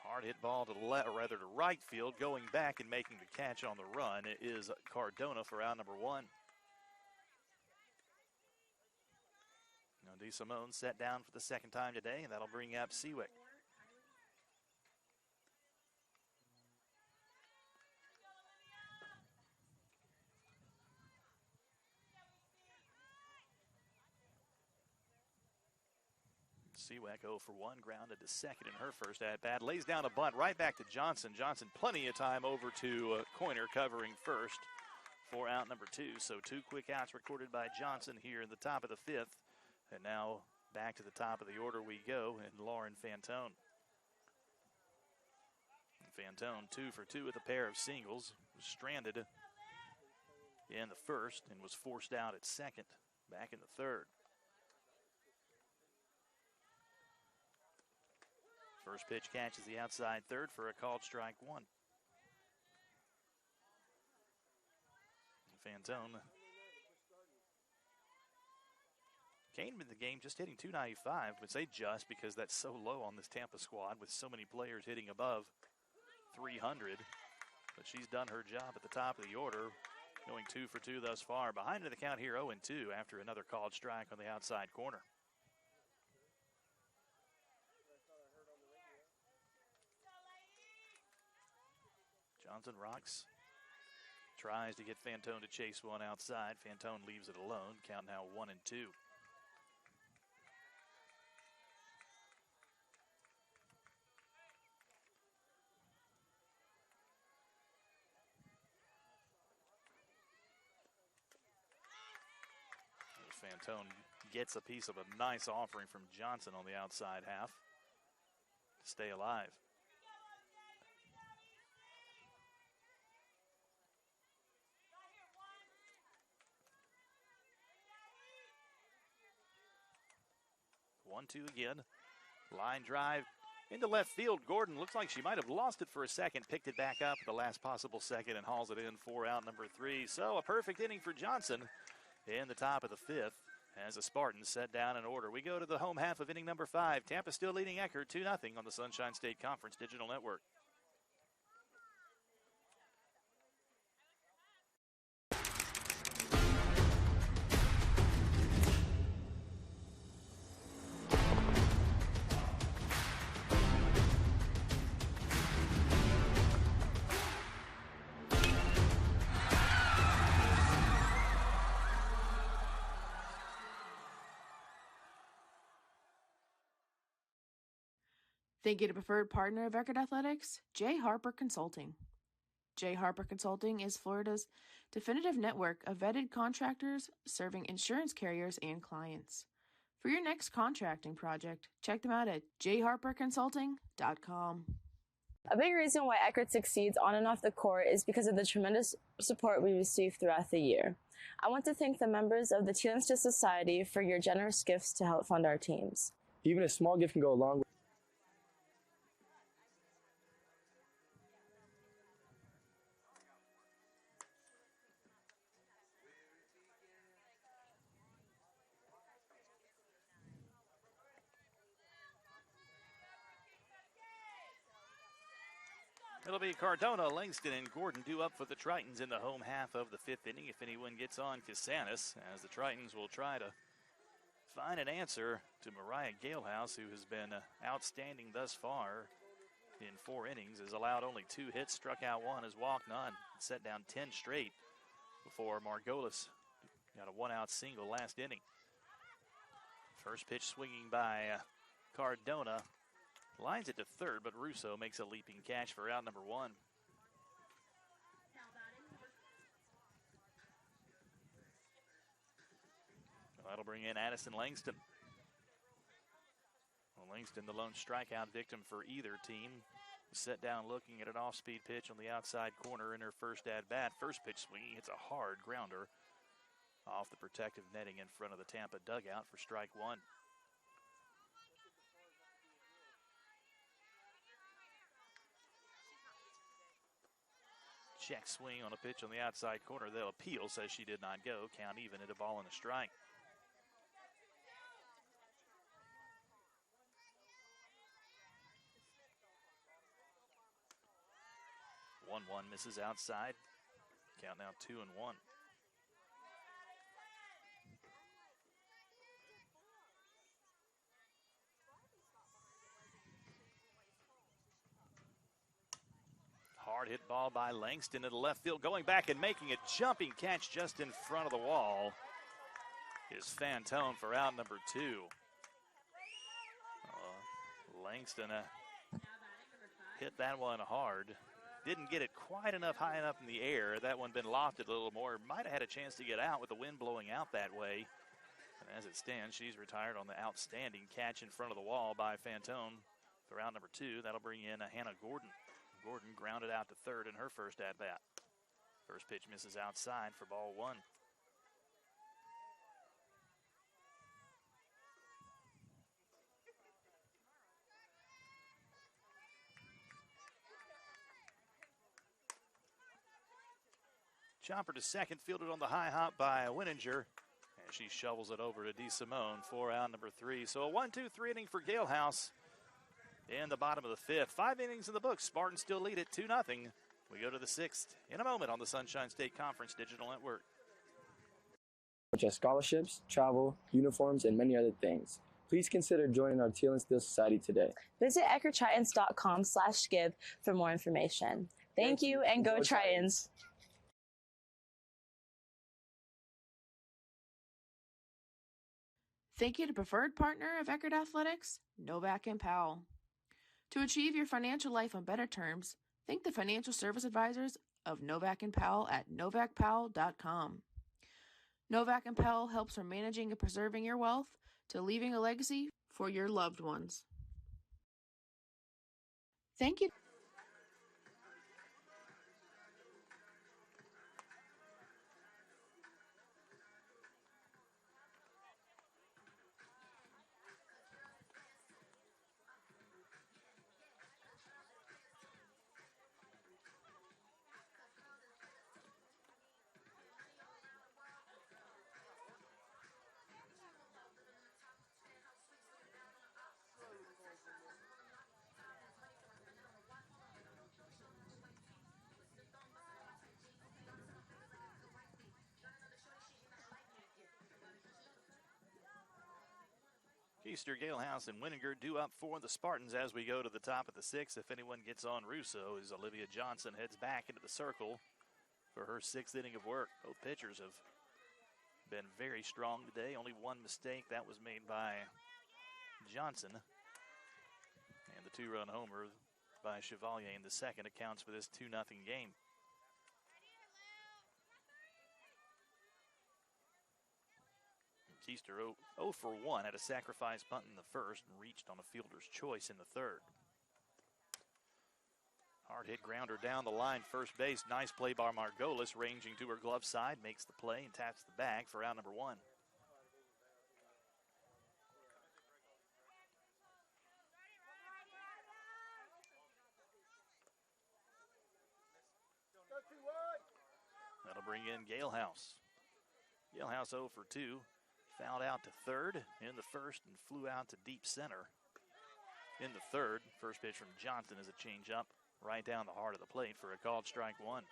C: Hard hit ball to to right field, going back and making the catch on the run is Cardona for out number 1. Now DeSimone set down for the second time today, and that'll bring up Seawick. Seawick 0 for 1, grounded to second in her first at-bat. Lays down a bunt right back to Johnson. Johnson plenty of time over to Coiner covering first for out number 2. So 2 quick outs recorded by Johnson here in the top of the fifth. And now back to the top of the order we go, and Lauren Fantone. Fantone 2 for 2 with a pair of singles. Was stranded in the first and was forced out at second back in the third. First pitch catches the outside third for a called strike 1. Fantone came in the game just hitting .295, but say just because that's so low on this Tampa squad with so many players hitting above 300. But she's done her job at the top of the order, going 2 for 2 thus far. Behind her the count here 0-2 after another called strike on the outside corner. Johnson rocks, tries to get Fantone to chase one outside. Fantone leaves it alone. Count now 1-2. Fantone gets a piece of a nice offering from Johnson on the outside half to stay alive. One-two again. Line drive into left field. Gordon looks like she might have lost it for a second. Picked it back up at the last possible second and hauls it in for out number 3. So a perfect inning for Johnson in the top of the fifth as the Spartans set down in order. We go to the home half of inning number 5. Tampa still leading Eckerd 2-0 on the Sunshine State Conference Digital Network.
D: Think it a preferred partner of Eckerd Athletics? J. Harper Consulting. J. Harper Consulting is Florida's definitive network of vetted contractors serving insurance carriers and clients. For your next contracting project, check them out at jharperconsulting.com.
G: A big reason why Eckerd succeeds on and off the court is because of the tremendous support we receive throughout the year. I want to thank the members of the Teal-Insta Society for your generous gifts to help fund our teams.
H: Even a small gift can go a long way.
C: It'll be Cardona, Langston, and Gordon due up for the Tritons in the home half of the 5th inning. If anyone gets on, Casanis, as the Tritons will try to find an answer to Mariah Galehouse, who has been outstanding thus far in 4 innings, has allowed only 2 hits, struck out 1, has walked none, set down 10 straight before Margolis got a 1-out single last inning. First pitch swinging by Cardona. Lines it to third, but Russo makes a leaping catch for out number 1. That'll bring in Addison Langston. Well, Langston, the lone strikeout victim for either team, set down looking at an off-speed pitch on the outside corner in her first at-bat. First pitch swinging, it's a hard grounder off the protective netting in front of the Tampa dugout for strike 1. Check swing on a pitch on the outside corner. They'll appeal, says she did not go. Count even at a ball and a strike. 1-1 misses outside. Count now 2-1. Hard hit ball by Langston to the left field. Going back and making a jumping catch just in front of the wall is Fantone for out number 2. Langston hit that one hard. Didn't get it quite high enough in the air. That one been lofted a little more. Might have had a chance to get out with the wind blowing out that way. And as it stands, she's retired on the outstanding catch in front of the wall by Fantone for out number 2. That'll bring in Hannah Gordon. Gordon grounded out to third in her first at-bat. First pitch misses outside for ball 1. Chopper to second, fielded on the high hop by Winninger. And she shovels it over to DeSimone for out number 3. So a 1-2-3 inning for Galehouse in the bottom of the 5th. 5 innings in the books. Spartans still lead it 2-0. We go to the 6th in a moment on the Sunshine State Conference Digital Network.
H: Such as scholarships, travel, uniforms, and many other things. Please consider joining our Teal and Steel Society today.
G: Visit EckerdTritons.com/give for more information. Thank you, and go Tritons.
D: Thank you to preferred partner of Eckerd Athletics, Novak & Powell. To achieve your financial life on better terms, thank the financial service advisors of Novak & Powell at novakpowell.com. Novak & Powell helps from managing and preserving your wealth to leaving a legacy for your loved ones. Thank you.
C: Easter, Galehouse, and Winninger due up for the Spartans as we go to the top of the 6th. If anyone gets on Russo, as Olivia Johnson heads back into the circle for her 6th inning of work. Both pitchers have been very strong today. Only one mistake. That was made by Johnson. And the 2-run homer by Chevalier in the 2nd accounts for this 2-0 game. Keister 0 for 1, had a sacrifice bunt in the 1st and reached on a fielder's choice in the 3rd. Hard hit grounder down the line, first base. Nice play by Margolis, ranging to her glove side, makes the play and taps the bag for out number 1. That'll bring in Galehouse. Galehouse 0 for 2. Fouled out to third in the 1st and flew out to deep center in the 3rd. First pitch from Johnson is a changeup, right down the heart of the plate for a called strike one.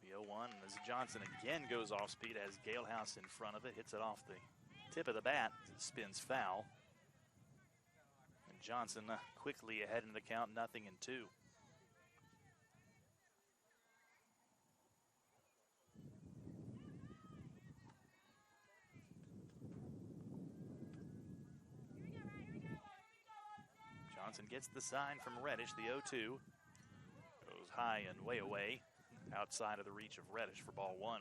C: The 0-1 as Johnson again goes off speed as Galehouse in front of it, hits it off the tip of the bat, spins foul. And Johnson quickly ahead in the count, 0-2. Johnson gets the sign from Reddish, the 0-2. Goes high and way away, outside of the reach of Reddish for ball one.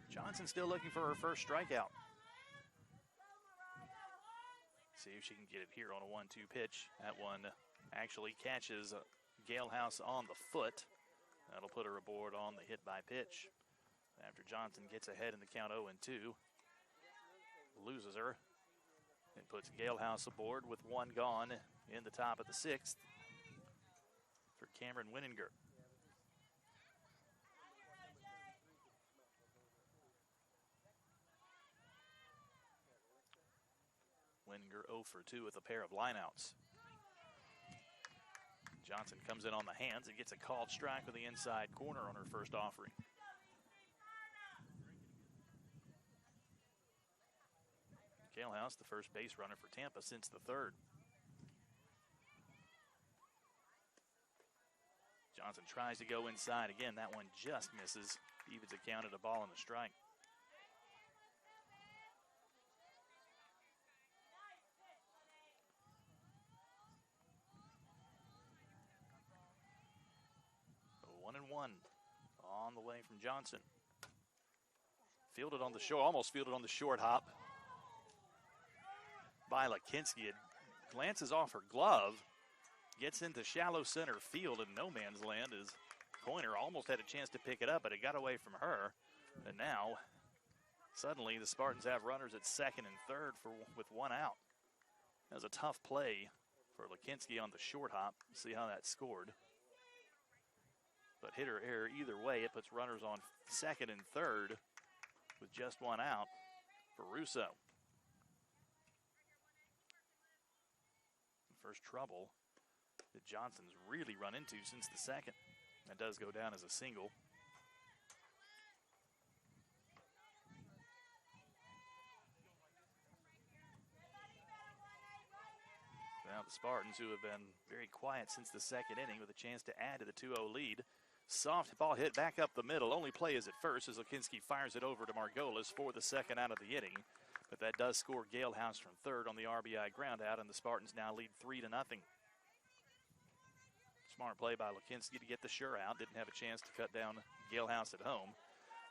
C: Johnson still looking for her first strikeout. See if she can get it here on a 1-2 pitch. That one actually catches Galehouse on the foot. That'll put her aboard on the hit by pitch. After Johnson gets ahead in the count 0-2, loses her and puts Galehouse aboard with one gone in the top of the sixth for Cameron Winninger. Winninger 0 for 2 with a pair of lineouts. Johnson comes in on the hands and gets a called strike with the inside corner on her first offering. Galehouse, the first base runner for Tampa since the third. Johnson tries to go inside again. That one just misses. Evens it counted a ball and a strike. So 1-1 on the way from Johnson. Fielded on the short, almost fielded on the short hop by Lakinski. It glances off her glove, gets into shallow center field in no man's land as Coiner almost had a chance to pick it up, but it got away from her. And now, suddenly, the Spartans have runners at second and third with one out. That was a tough play for Lakinski on the short hop. See how that scored. But hit or error either way, it puts runners on second and third with just one out for Russo. First trouble that Johnson's really run into since the second. That does go down as a single. Now the Spartans, who have been very quiet since the second inning, with a chance to add to the 2-0 lead. Soft ball hit back up the middle. Only play is at first as Lakinski fires it over to Margolis for the second out of the inning. But that does score Galehouse from third on the RBI ground out, and the Spartans now lead 3-0. Smart play by Lakinski to get the sure out. Didn't have a chance to cut down Galehouse at home.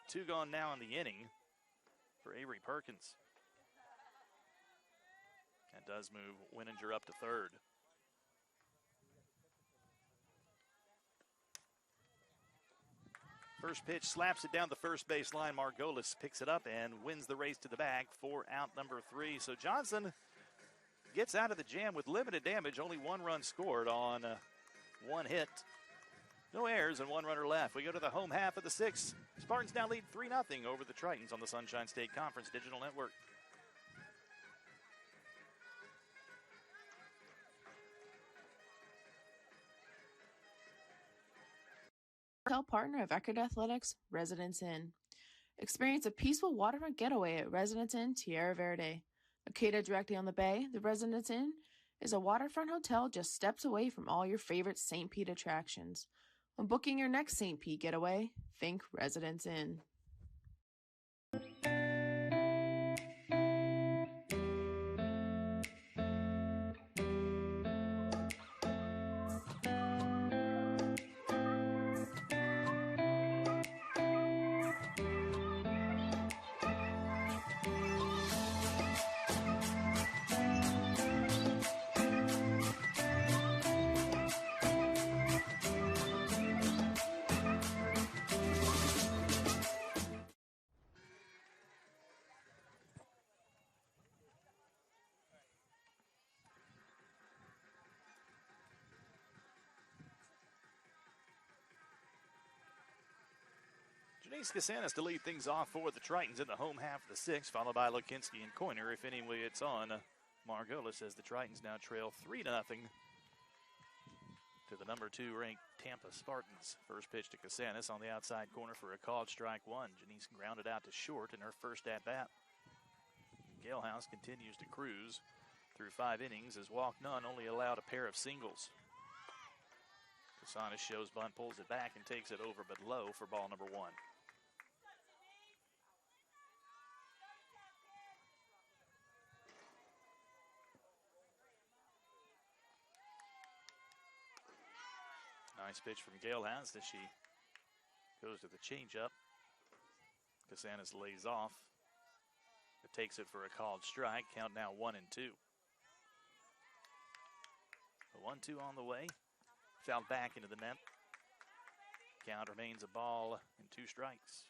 C: 2 gone now in the inning for Avery Perkins. That does move Winninger up to third. First pitch slaps it down the first base line. Margolis picks it up and wins the race to the bag for out number 3. So Johnson gets out of the jam with limited damage. Only 1 run scored on 1 hit. No errors and 1 runner left. We go to the home half of the 6th. Spartans now lead 3-0 over the Tritons on the Sunshine State Conference Digital Network.
D: Partner of Eckerd Athletics, Residence Inn. Experience a peaceful waterfront getaway at Residence Inn Tierra Verde. Located directly on the bay, the Residence Inn is a waterfront hotel just steps away from all your favorite St. Pete attractions. When booking your next St. Pete getaway, think Residence Inn.
C: Janice Casanis to lead things off for the Tritons in the home half of the sixth, followed by Lukinski and Coiner. If anyway it's on Margolis as the Tritons now trail 3-0 to the number 2 ranked Tampa Spartans. First pitch to Casanis on the outside corner for a called strike one. Janice grounded out to short in her first at-bat. Galehouse continues to cruise through 5 innings as walk none, only allowed a pair of singles. Casanis shows bunt, pulls it back, and takes it over but low for ball number 1. Nice pitch from Galehouse as she goes to the changeup. Casanis lays off. It takes it for a called strike. Count now 1-2. The 1-2 on the way. Fouled back into the net. Count remains a ball and 2 strikes.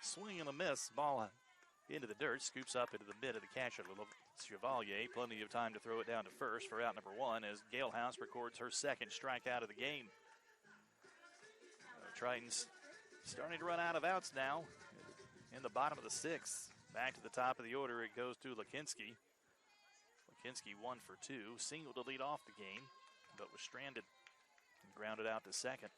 C: Swing and a miss. Ball into the dirt. Scoops up into the mid of the catcher, Chevalier. Plenty of time to throw it down to first for out number 1 as Galehouse records her second strikeout of the game. Tritons starting to run out of outs now in the bottom of the 6th. Back to the top of the order, it goes to Lukinski. Lukinski 1 for 2, single to lead off the game, but was stranded and grounded out to second.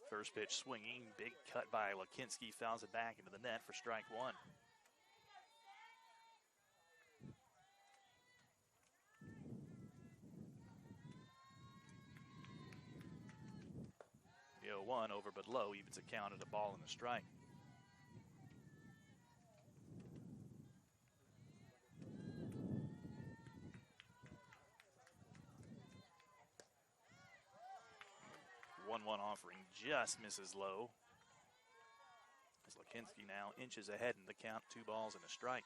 C: First pitch swinging, big cut by Lukinski, fouls it back into the net for strike 1. The 0-1 over but low, evens a count at a ball and a strike. One offering just misses low. As Lukinski now inches ahead in the count, 2 balls and a strike.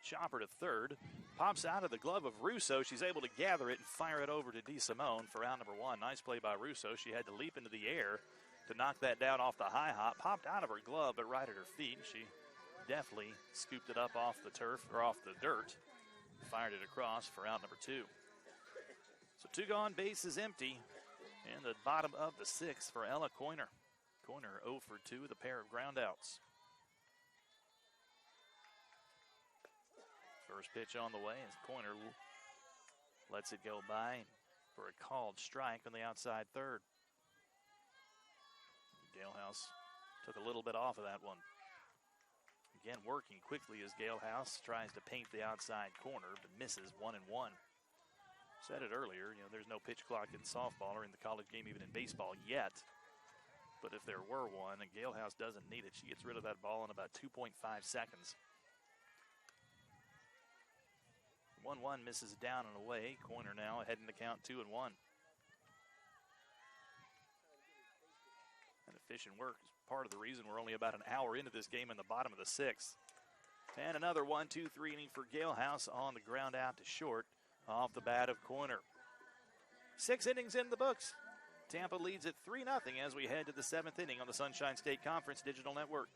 C: Chopper to third. Pops out of the glove of Russo. She's able to gather it and fire it over to DeSimone for out number 1. Nice play by Russo. She had to leap into the air to knock that down off the high hop. Popped out of her glove, but right at her feet. She definitely scooped it up off the turf, or off the dirt. Fired it across for out number 2. So 2 gone, base is empty. In the bottom of the 6th for Ella Coiner. Coiner 0 for 2 with a pair of groundouts. First pitch on the way as Coiner lets it go by for a called strike on the outside third. Galehouse took a little bit off of that one. Again, working quickly as Galehouse tries to paint the outside corner, but misses 1-1. Said it earlier, there's no pitch clock in softball or in the college game, even in baseball yet. But if there were one, and Galehouse doesn't need it, she gets rid of that ball in about 2.5 seconds. 1-1 misses down and away. Coiner now ahead in the count 2-1. And efficient work is part of the reason we're only about an hour into this game in the bottom of the 6th. And another 1-2-3 inning for Galehouse on the ground out to short off the bat of Coiner. 6 innings in the books. Tampa leads at 3-0 as we head to the 7th inning on the Sunshine State Conference Digital Network.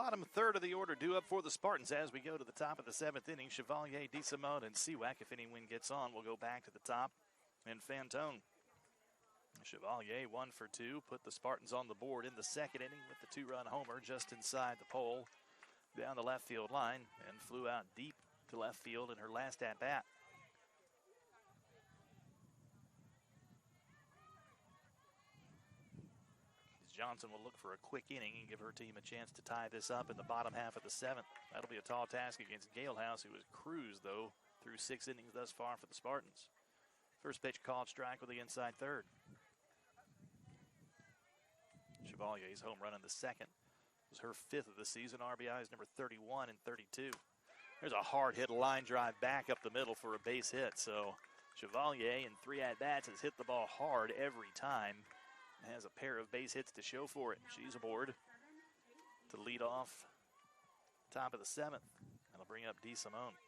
C: Bottom third of the order due up for the Spartans as we go to the top of the 7th inning. Chevalier, DeSimone, and Seawack, if anyone gets on, will go back to the top. And Fantone. Chevalier 1 for 2, put the Spartans on the board in the 2nd inning with the 2-run homer just inside the pole down the left field line and flew out deep to left field in her last at-bat. Johnson will look for a quick inning and give her team a chance to tie this up in the bottom half of the 7th. That'll be a tall task against Galehouse, who has cruised, though, through 6 innings thus far for the Spartans. First pitch called strike with the inside third. Chevalier's home run in the 2nd was her 5th of the season. RBIs number 31 and 32. There's a hard hit line drive back up the middle for a base hit. So Chevalier in 3 at-bats has hit the ball hard every time. Has a pair of base hits to show for it. She's aboard to lead off top of the 7th. That'll bring up DeSimone.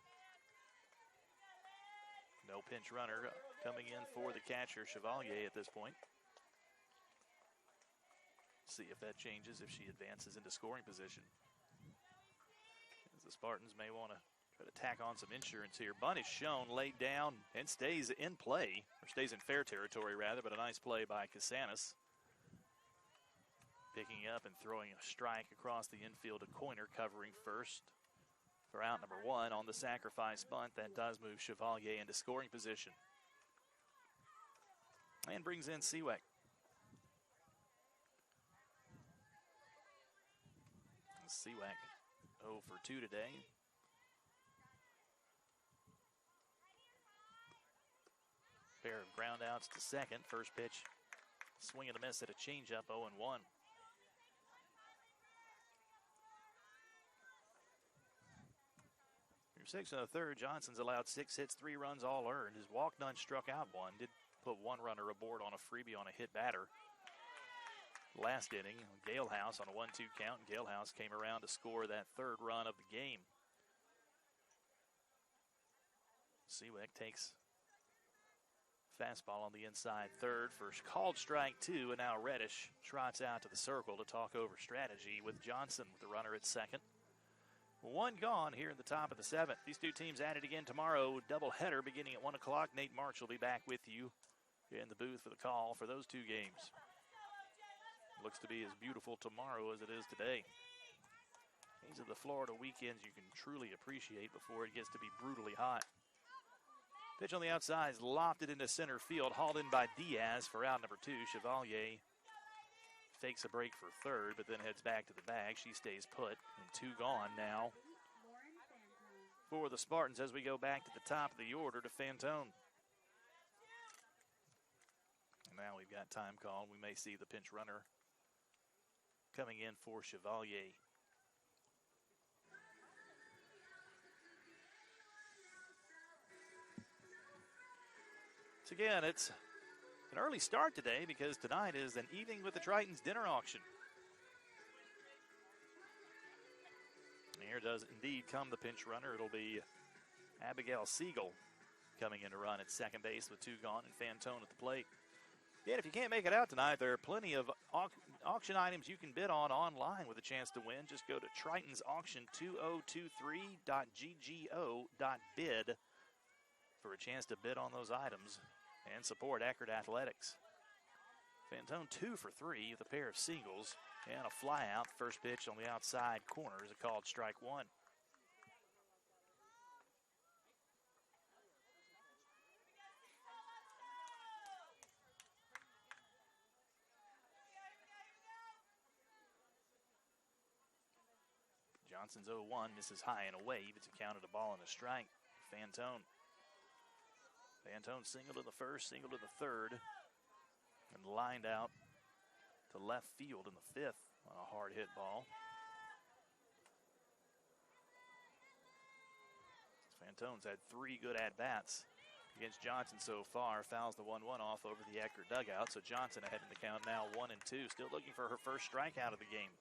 C: No pinch runner coming in for the catcher, Chevalier, at this point. See if that changes if she advances into scoring position. As the Spartans may want to try to tack on some insurance here. Bunt is shown, laid down, and stays in play, or stays in fair territory rather, but a nice play by Casanis. Picking up and throwing a strike across the infield to Coiner, covering first for out number 1 on the sacrifice bunt. That does move Chevalier into scoring position. And brings in Seawack. Seawack 0 for 2 today. Pair of groundouts to second. First pitch, swing and a miss at a changeup, 0-1. Through 6 1/3, Johnson's allowed 6 hits, 3 runs, all earned. His walk none, struck out 1. Did put 1 runner aboard on a freebie on a hit batter. Last inning, Galehouse on a 1-2 count. And Galehouse came around to score that 3rd run of the game. Seawack takes fastball on the inside third for called strike 2, and now Reddish trots out to the circle to talk over strategy with Johnson with the runner at second. 1 gone here in the top of the 7th. These two teams at it again tomorrow. Doubleheader beginning at 1 o'clock. Nate March will be back with you in the booth for the call for those 2 games. Looks to be as beautiful tomorrow as it is today. These are the Florida weekends you can truly appreciate before it gets to be brutally hot. Pitch on the outside is lofted into center field, hauled in by Diaz for out number 2. Chevalier fakes a break for third, but then heads back to the bag. She stays put, and 2 gone now for the Spartans as we go back to the top of the order to Fantone. And now we've got time called. We may see the pinch runner coming in for Chevalier. So again, it's an early start today because tonight is an evening with the Tritons dinner auction. And here does indeed come the pinch runner. It'll be Abigail Siegel coming in to run at second base with 2 gone and Fantone at the plate. Again, if you can't make it out tonight, there are plenty of auction items you can bid on online with a chance to win. Just go to tritonsauction2023.ggo.bid for a chance to bid on those items and support Eckerd Athletics. Fantone 2 for 3 with a pair of singles and a fly out. First pitch on the outside corner is a called strike 1. Johnson's 0-1, misses high and away, but it's counted a ball and a strike. Fantone singled in the first, singled in the third, and lined out to left field in the 5th on a hard hit ball. Fantone's had 3 good at-bats against Johnson so far. Fouls the 1-1 off over the Eckerd dugout, so Johnson ahead in the count now 1-2, still looking for her first strikeout of the game.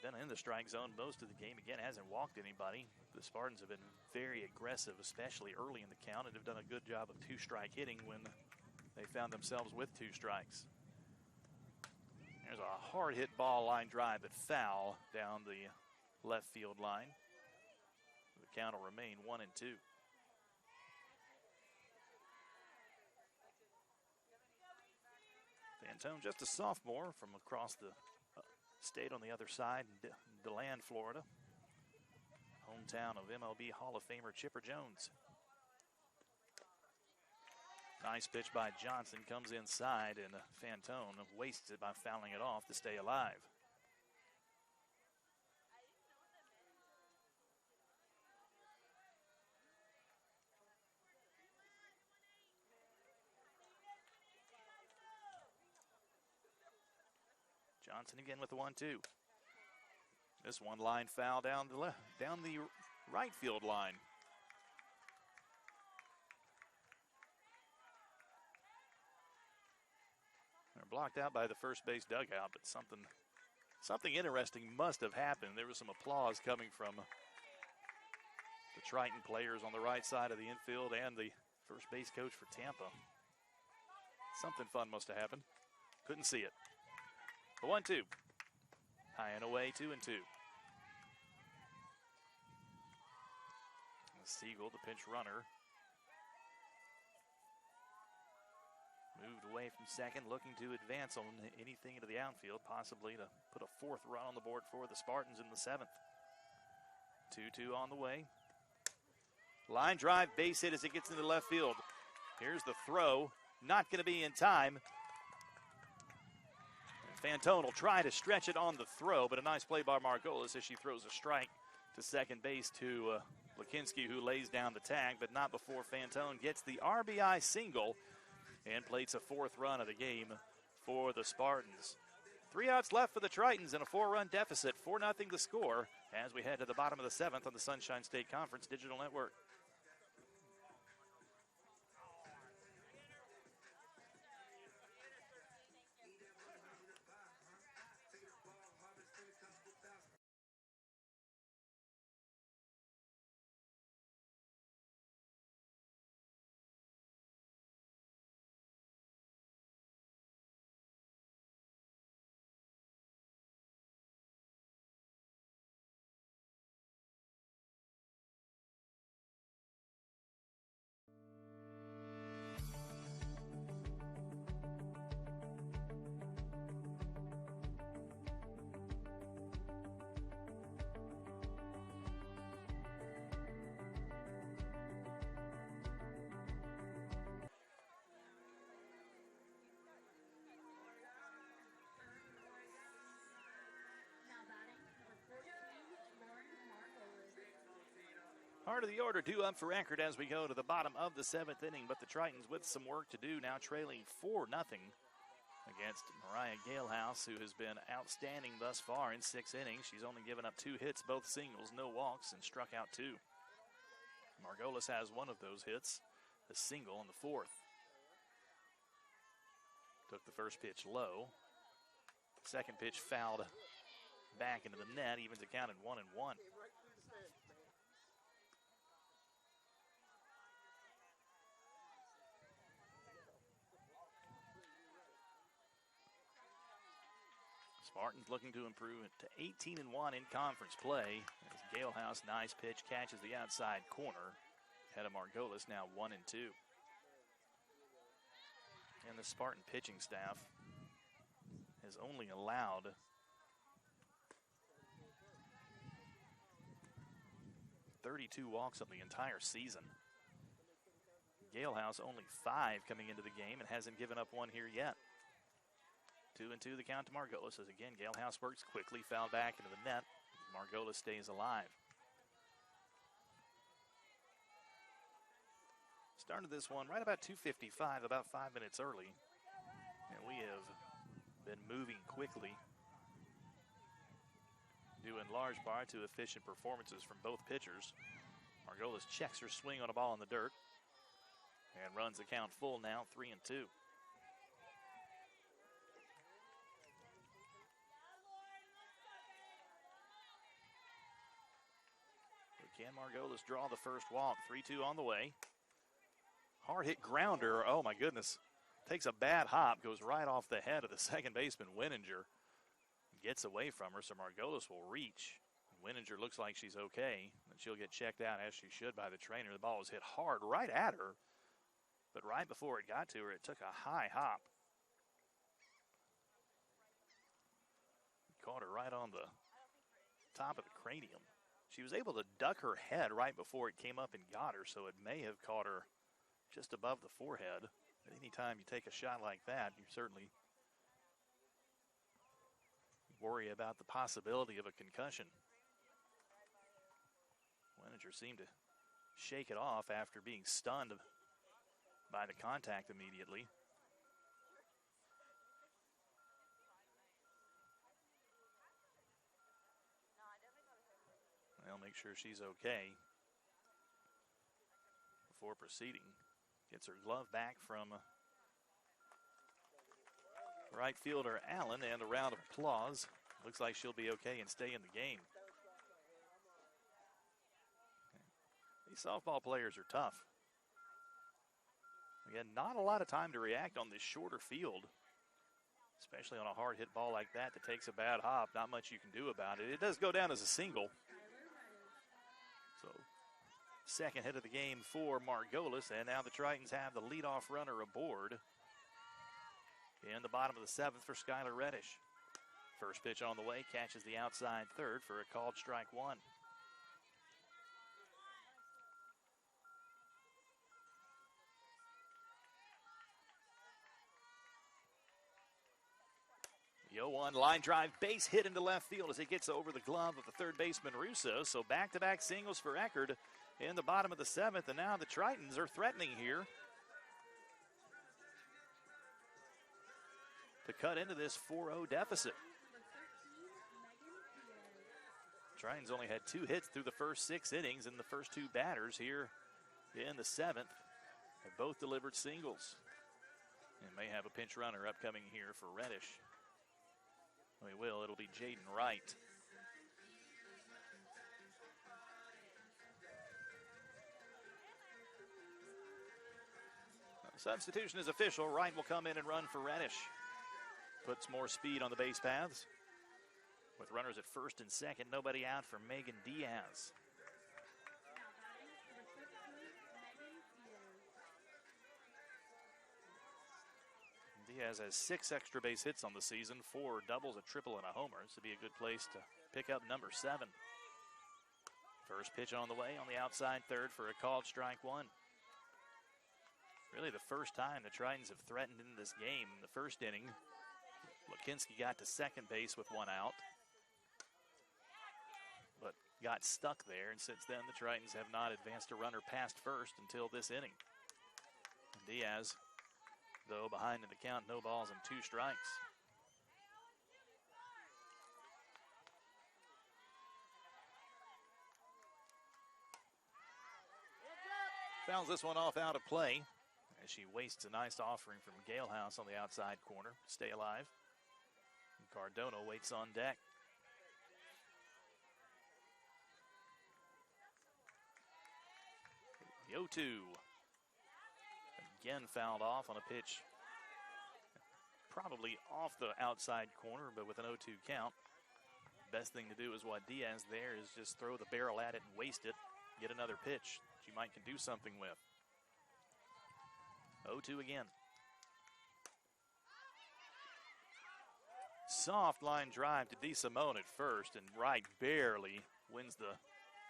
C: Been in the strike zone most of the game. Again, hasn't walked anybody. The Spartans have been very aggressive, especially early in the count, and have done a good job of 2-strike hitting when they found themselves with 2 strikes. There's a hard hit ball, line drive, but foul down the left field line. The count will remain 1-2. Fantone, just a sophomore from across the state on the other side, DeLand, Florida. Hometown of MLB Hall of Famer Chipper Jones. Nice pitch by Johnson, comes inside, and Fantone wastes it by fouling it off to stay alive. Johnson again with the 1-2. This one line foul down the right field line. They're blocked out by the first base dugout, but something interesting must have happened. There was some applause coming from the Triton players on the right side of the infield and the first base coach for Tampa. Something fun must have happened. Couldn't see it. The 1-2. High and away, 2-2. Siegel, the pinch runner, moved away from second, looking to advance on anything into the outfield, possibly to put a fourth run on the board for the Spartans in the seventh. 2-2 on the way. Line drive, base hit as it gets into left field. Here's the throw, not going to be in time. Fantone will try to stretch it on the throw, but a nice play by Margolis as she throws a strike to second base to Lakinski, who lays down the tag, but not before Fantone gets the RBI single and plates a fourth run of the game for the Spartans. 3 outs left for the Tritons and a 4-run deficit, 4-0 the score as we head to the bottom of the seventh on the Sunshine State Conference Digital Network. Heart of the order, 2 up for Eckerd as we go to the bottom of the seventh inning, but the Tritons with some work to do, now trailing 4-0 against Mariah Galehouse, who has been outstanding thus far in 6 innings. She's only given up 2 hits, both singles, no walks, and struck out 2. Margolis has one of those hits, a single in the fourth. Took the first pitch low. Second pitch fouled back into the net, evens the count at 1-1. Spartans looking to improve it to 18-1 in conference play. As Galehouse, nice pitch, catches the outside corner. Head of Margolis now 1-2. And the Spartan pitching staff has only allowed 32 walks on the entire season. Galehouse only 5 coming into the game and hasn't given up one here yet. 2-2 the count to Margolis as again Galehouse works quickly, fouled back into the net. Margolis stays alive. Started this one right about 2:55, about 5 minutes early. And we have been moving quickly, due in large part to efficient performances from both pitchers. Margolis checks her swing on a ball in the dirt and runs the count full now, 3-2. Can Margolis draw the first walk? 3-2 on the way. Hard hit grounder. Oh my goodness. Takes a bad hop. Goes right off the head of the second baseman, Winninger. gets away from her, so Margolis will reach. Winninger looks like she's okay, and she'll get checked out as she should by the trainer. The ball was hit hard right at her, but right before it got to her, it took a high hop. Caught her right on the top of the cranium. She was able to duck her head right before it came up and got her, so it may have caught her just above the forehead. But anytime you take a shot like that, you certainly worry about the possibility of a concussion. Winninger seemed to shake it off after being stunned by the contact immediately. They'll make sure she's okay before proceeding. Gets her glove back from right fielder Allen, and a round of applause. Looks like she'll be okay and stay in the game. These softball players are tough. Again, not a lot of time to react on this shorter field, especially on a hard hit ball like that takes a bad hop. Not much you can do about it. It does go down as a single. So, second hit of the game for Margolis, and now the Tritons have the leadoff runner aboard in the bottom of the seventh for Skylar Reddish. First pitch on the way, catches the outside third for a called strike one. The 0-1 line drive, base hit into left field as it gets over the glove of the third baseman Russo. So back-to-back singles for Eckerd in the bottom of the seventh, and now the Tritons are threatening here to cut into this 4-0 deficit. Tritons only had 2 hits through the first 6 innings, and the first 2 batters here in the seventh have both delivered singles. And may have a pinch runner upcoming here for Reddish. We will. It'll be Jaden Wright. Substitution is official. Wright will come in and run for Reddish. Puts more speed on the base paths. With runners at first and second, nobody out for Megan Diaz. Diaz has 6 extra base hits on the season, 4 doubles, a triple, and a homer. This would be a good place to pick up number 7. First pitch on the way on the outside third for a called strike one. Really the first time the Tritons have threatened into this game. In the first inning, Lukinski got to second base with 1 out, but got stuck there, and since then the Tritons have not advanced a runner past first until this inning. And Diaz, though, behind in the count, no balls and 2 strikes. Fouls this one off out of play as she wastes a nice offering from Galehouse on the outside corner. Stay alive. And Cardona waits on deck. The 0-2. Again fouled off on a pitch probably off the outside corner, but with an 0-2 count. Best thing to do is what Diaz there is just throw the barrel at it and waste it. Get another pitch that you might can do something with. 0-2 again. Soft line drive to DeSimone at first, and Wright barely wins the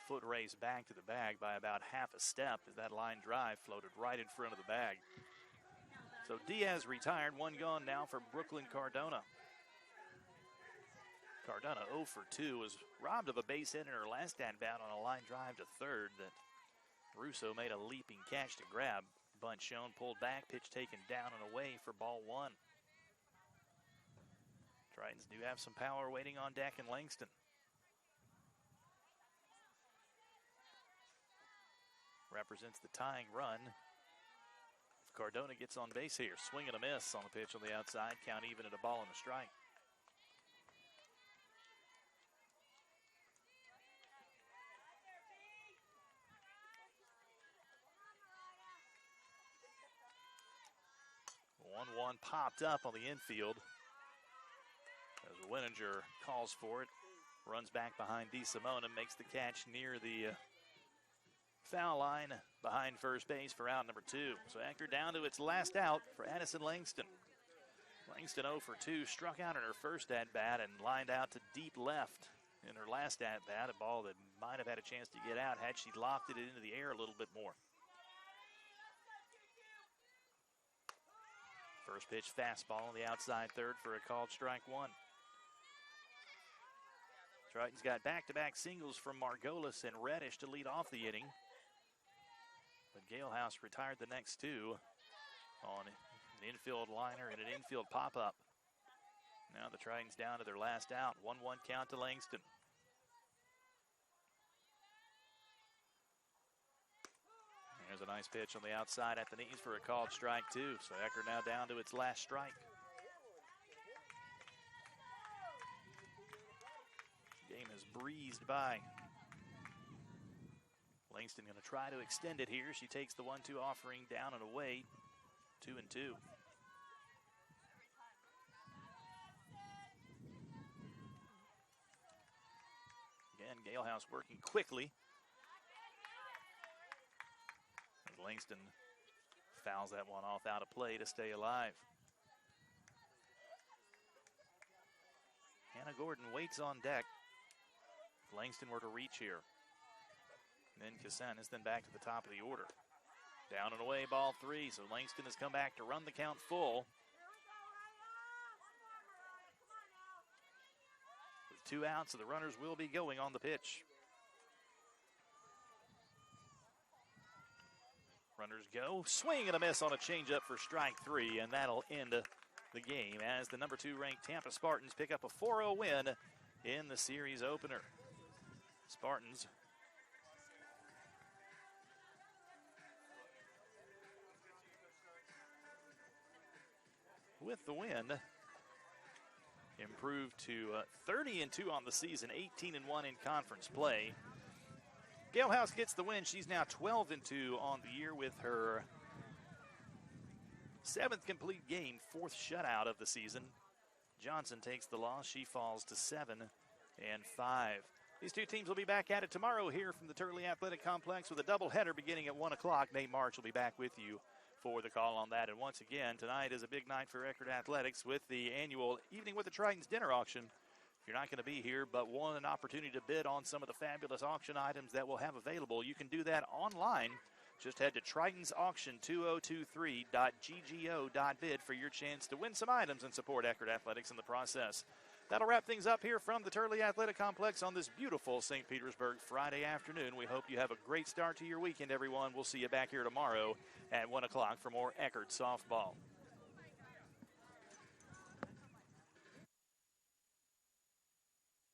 C: foot race back to the bag by about half a step as that line drive floated right in front of the bag. So Diaz retired, 1 gone now for Brooklyn Cardona. Cardona 0 for 2 was robbed of a base hit in her last at-bat on a line drive to third that Russo made a leaping catch to grab. Bunt shown, pulled back, pitch taken down and away for ball 1. Tritons do have some power waiting on deck in Langston. Represents the tying run. If Cardona gets on base here, swing and a miss on the pitch on the outside, count even at a ball and a strike. One popped up on the infield. As Winninger calls for it, runs back behind DeSimone and makes the catch near the foul line behind first base for out number 2. So Eckerd down to its last out for Addison Langston. Langston 0 for 2, struck out in her first at-bat and lined out to deep left in her last at-bat, a ball that might have had a chance to get out had she lofted it into the air a little bit more. First pitch fastball on the outside third for a called strike 1. Triton's got back-to-back singles from Margolis and Reddish to lead off the inning. But Galehouse retired the next 2 on an infield liner and an infield pop-up. Now the Tritons down to their last out. 1-1 count to Langston. There's a nice pitch on the outside at the knees for a called strike 2. So Eckerd now down to its last strike. Game has breezed by. Langston going to try to extend it here. She takes the 1-2 offering down and away. 2-2. Again, Galehouse working quickly. As Langston fouls that one off out of play to stay alive. Hannah Gordon waits on deck. If Langston were to reach here. And then Casanis, then back to the top of the order. Down and away, ball 3. So Langston has come back to run the count full. With 2 outs, so the runners will be going on the pitch. Runners go. Swing and a miss on a changeup for strike 3, and that'll end the game as the number 2 ranked Tampa Spartans pick up a 4-0 win in the series opener. Spartans with the win improved to 30-2 on the season, 18-1 in conference play. Galehouse gets the win. She's now 12-2 on the year with her 7th complete game, 4th shutout of the season. Johnson takes the loss. She falls to 7-5. These two teams will be back at it tomorrow here from the Turley Athletic Complex with a doubleheader beginning at 1 o'clock. Nate March will be back with you for the call on that. And once again, tonight is a big night for Eckerd Athletics with the annual Evening with the Tritons dinner auction. If you're not going to be here but want an opportunity to bid on some of the fabulous auction items that we'll have available, you can do that online. Just head to tritons2023.ggo.bid for your chance to win some items and support Eckerd Athletics in the process. That'll wrap things up here from the Turley Athletic Complex on this beautiful St. Petersburg Friday afternoon. We hope you have a great start to your weekend, everyone. We'll see you back here tomorrow at 1 o'clock for more Eckerd softball.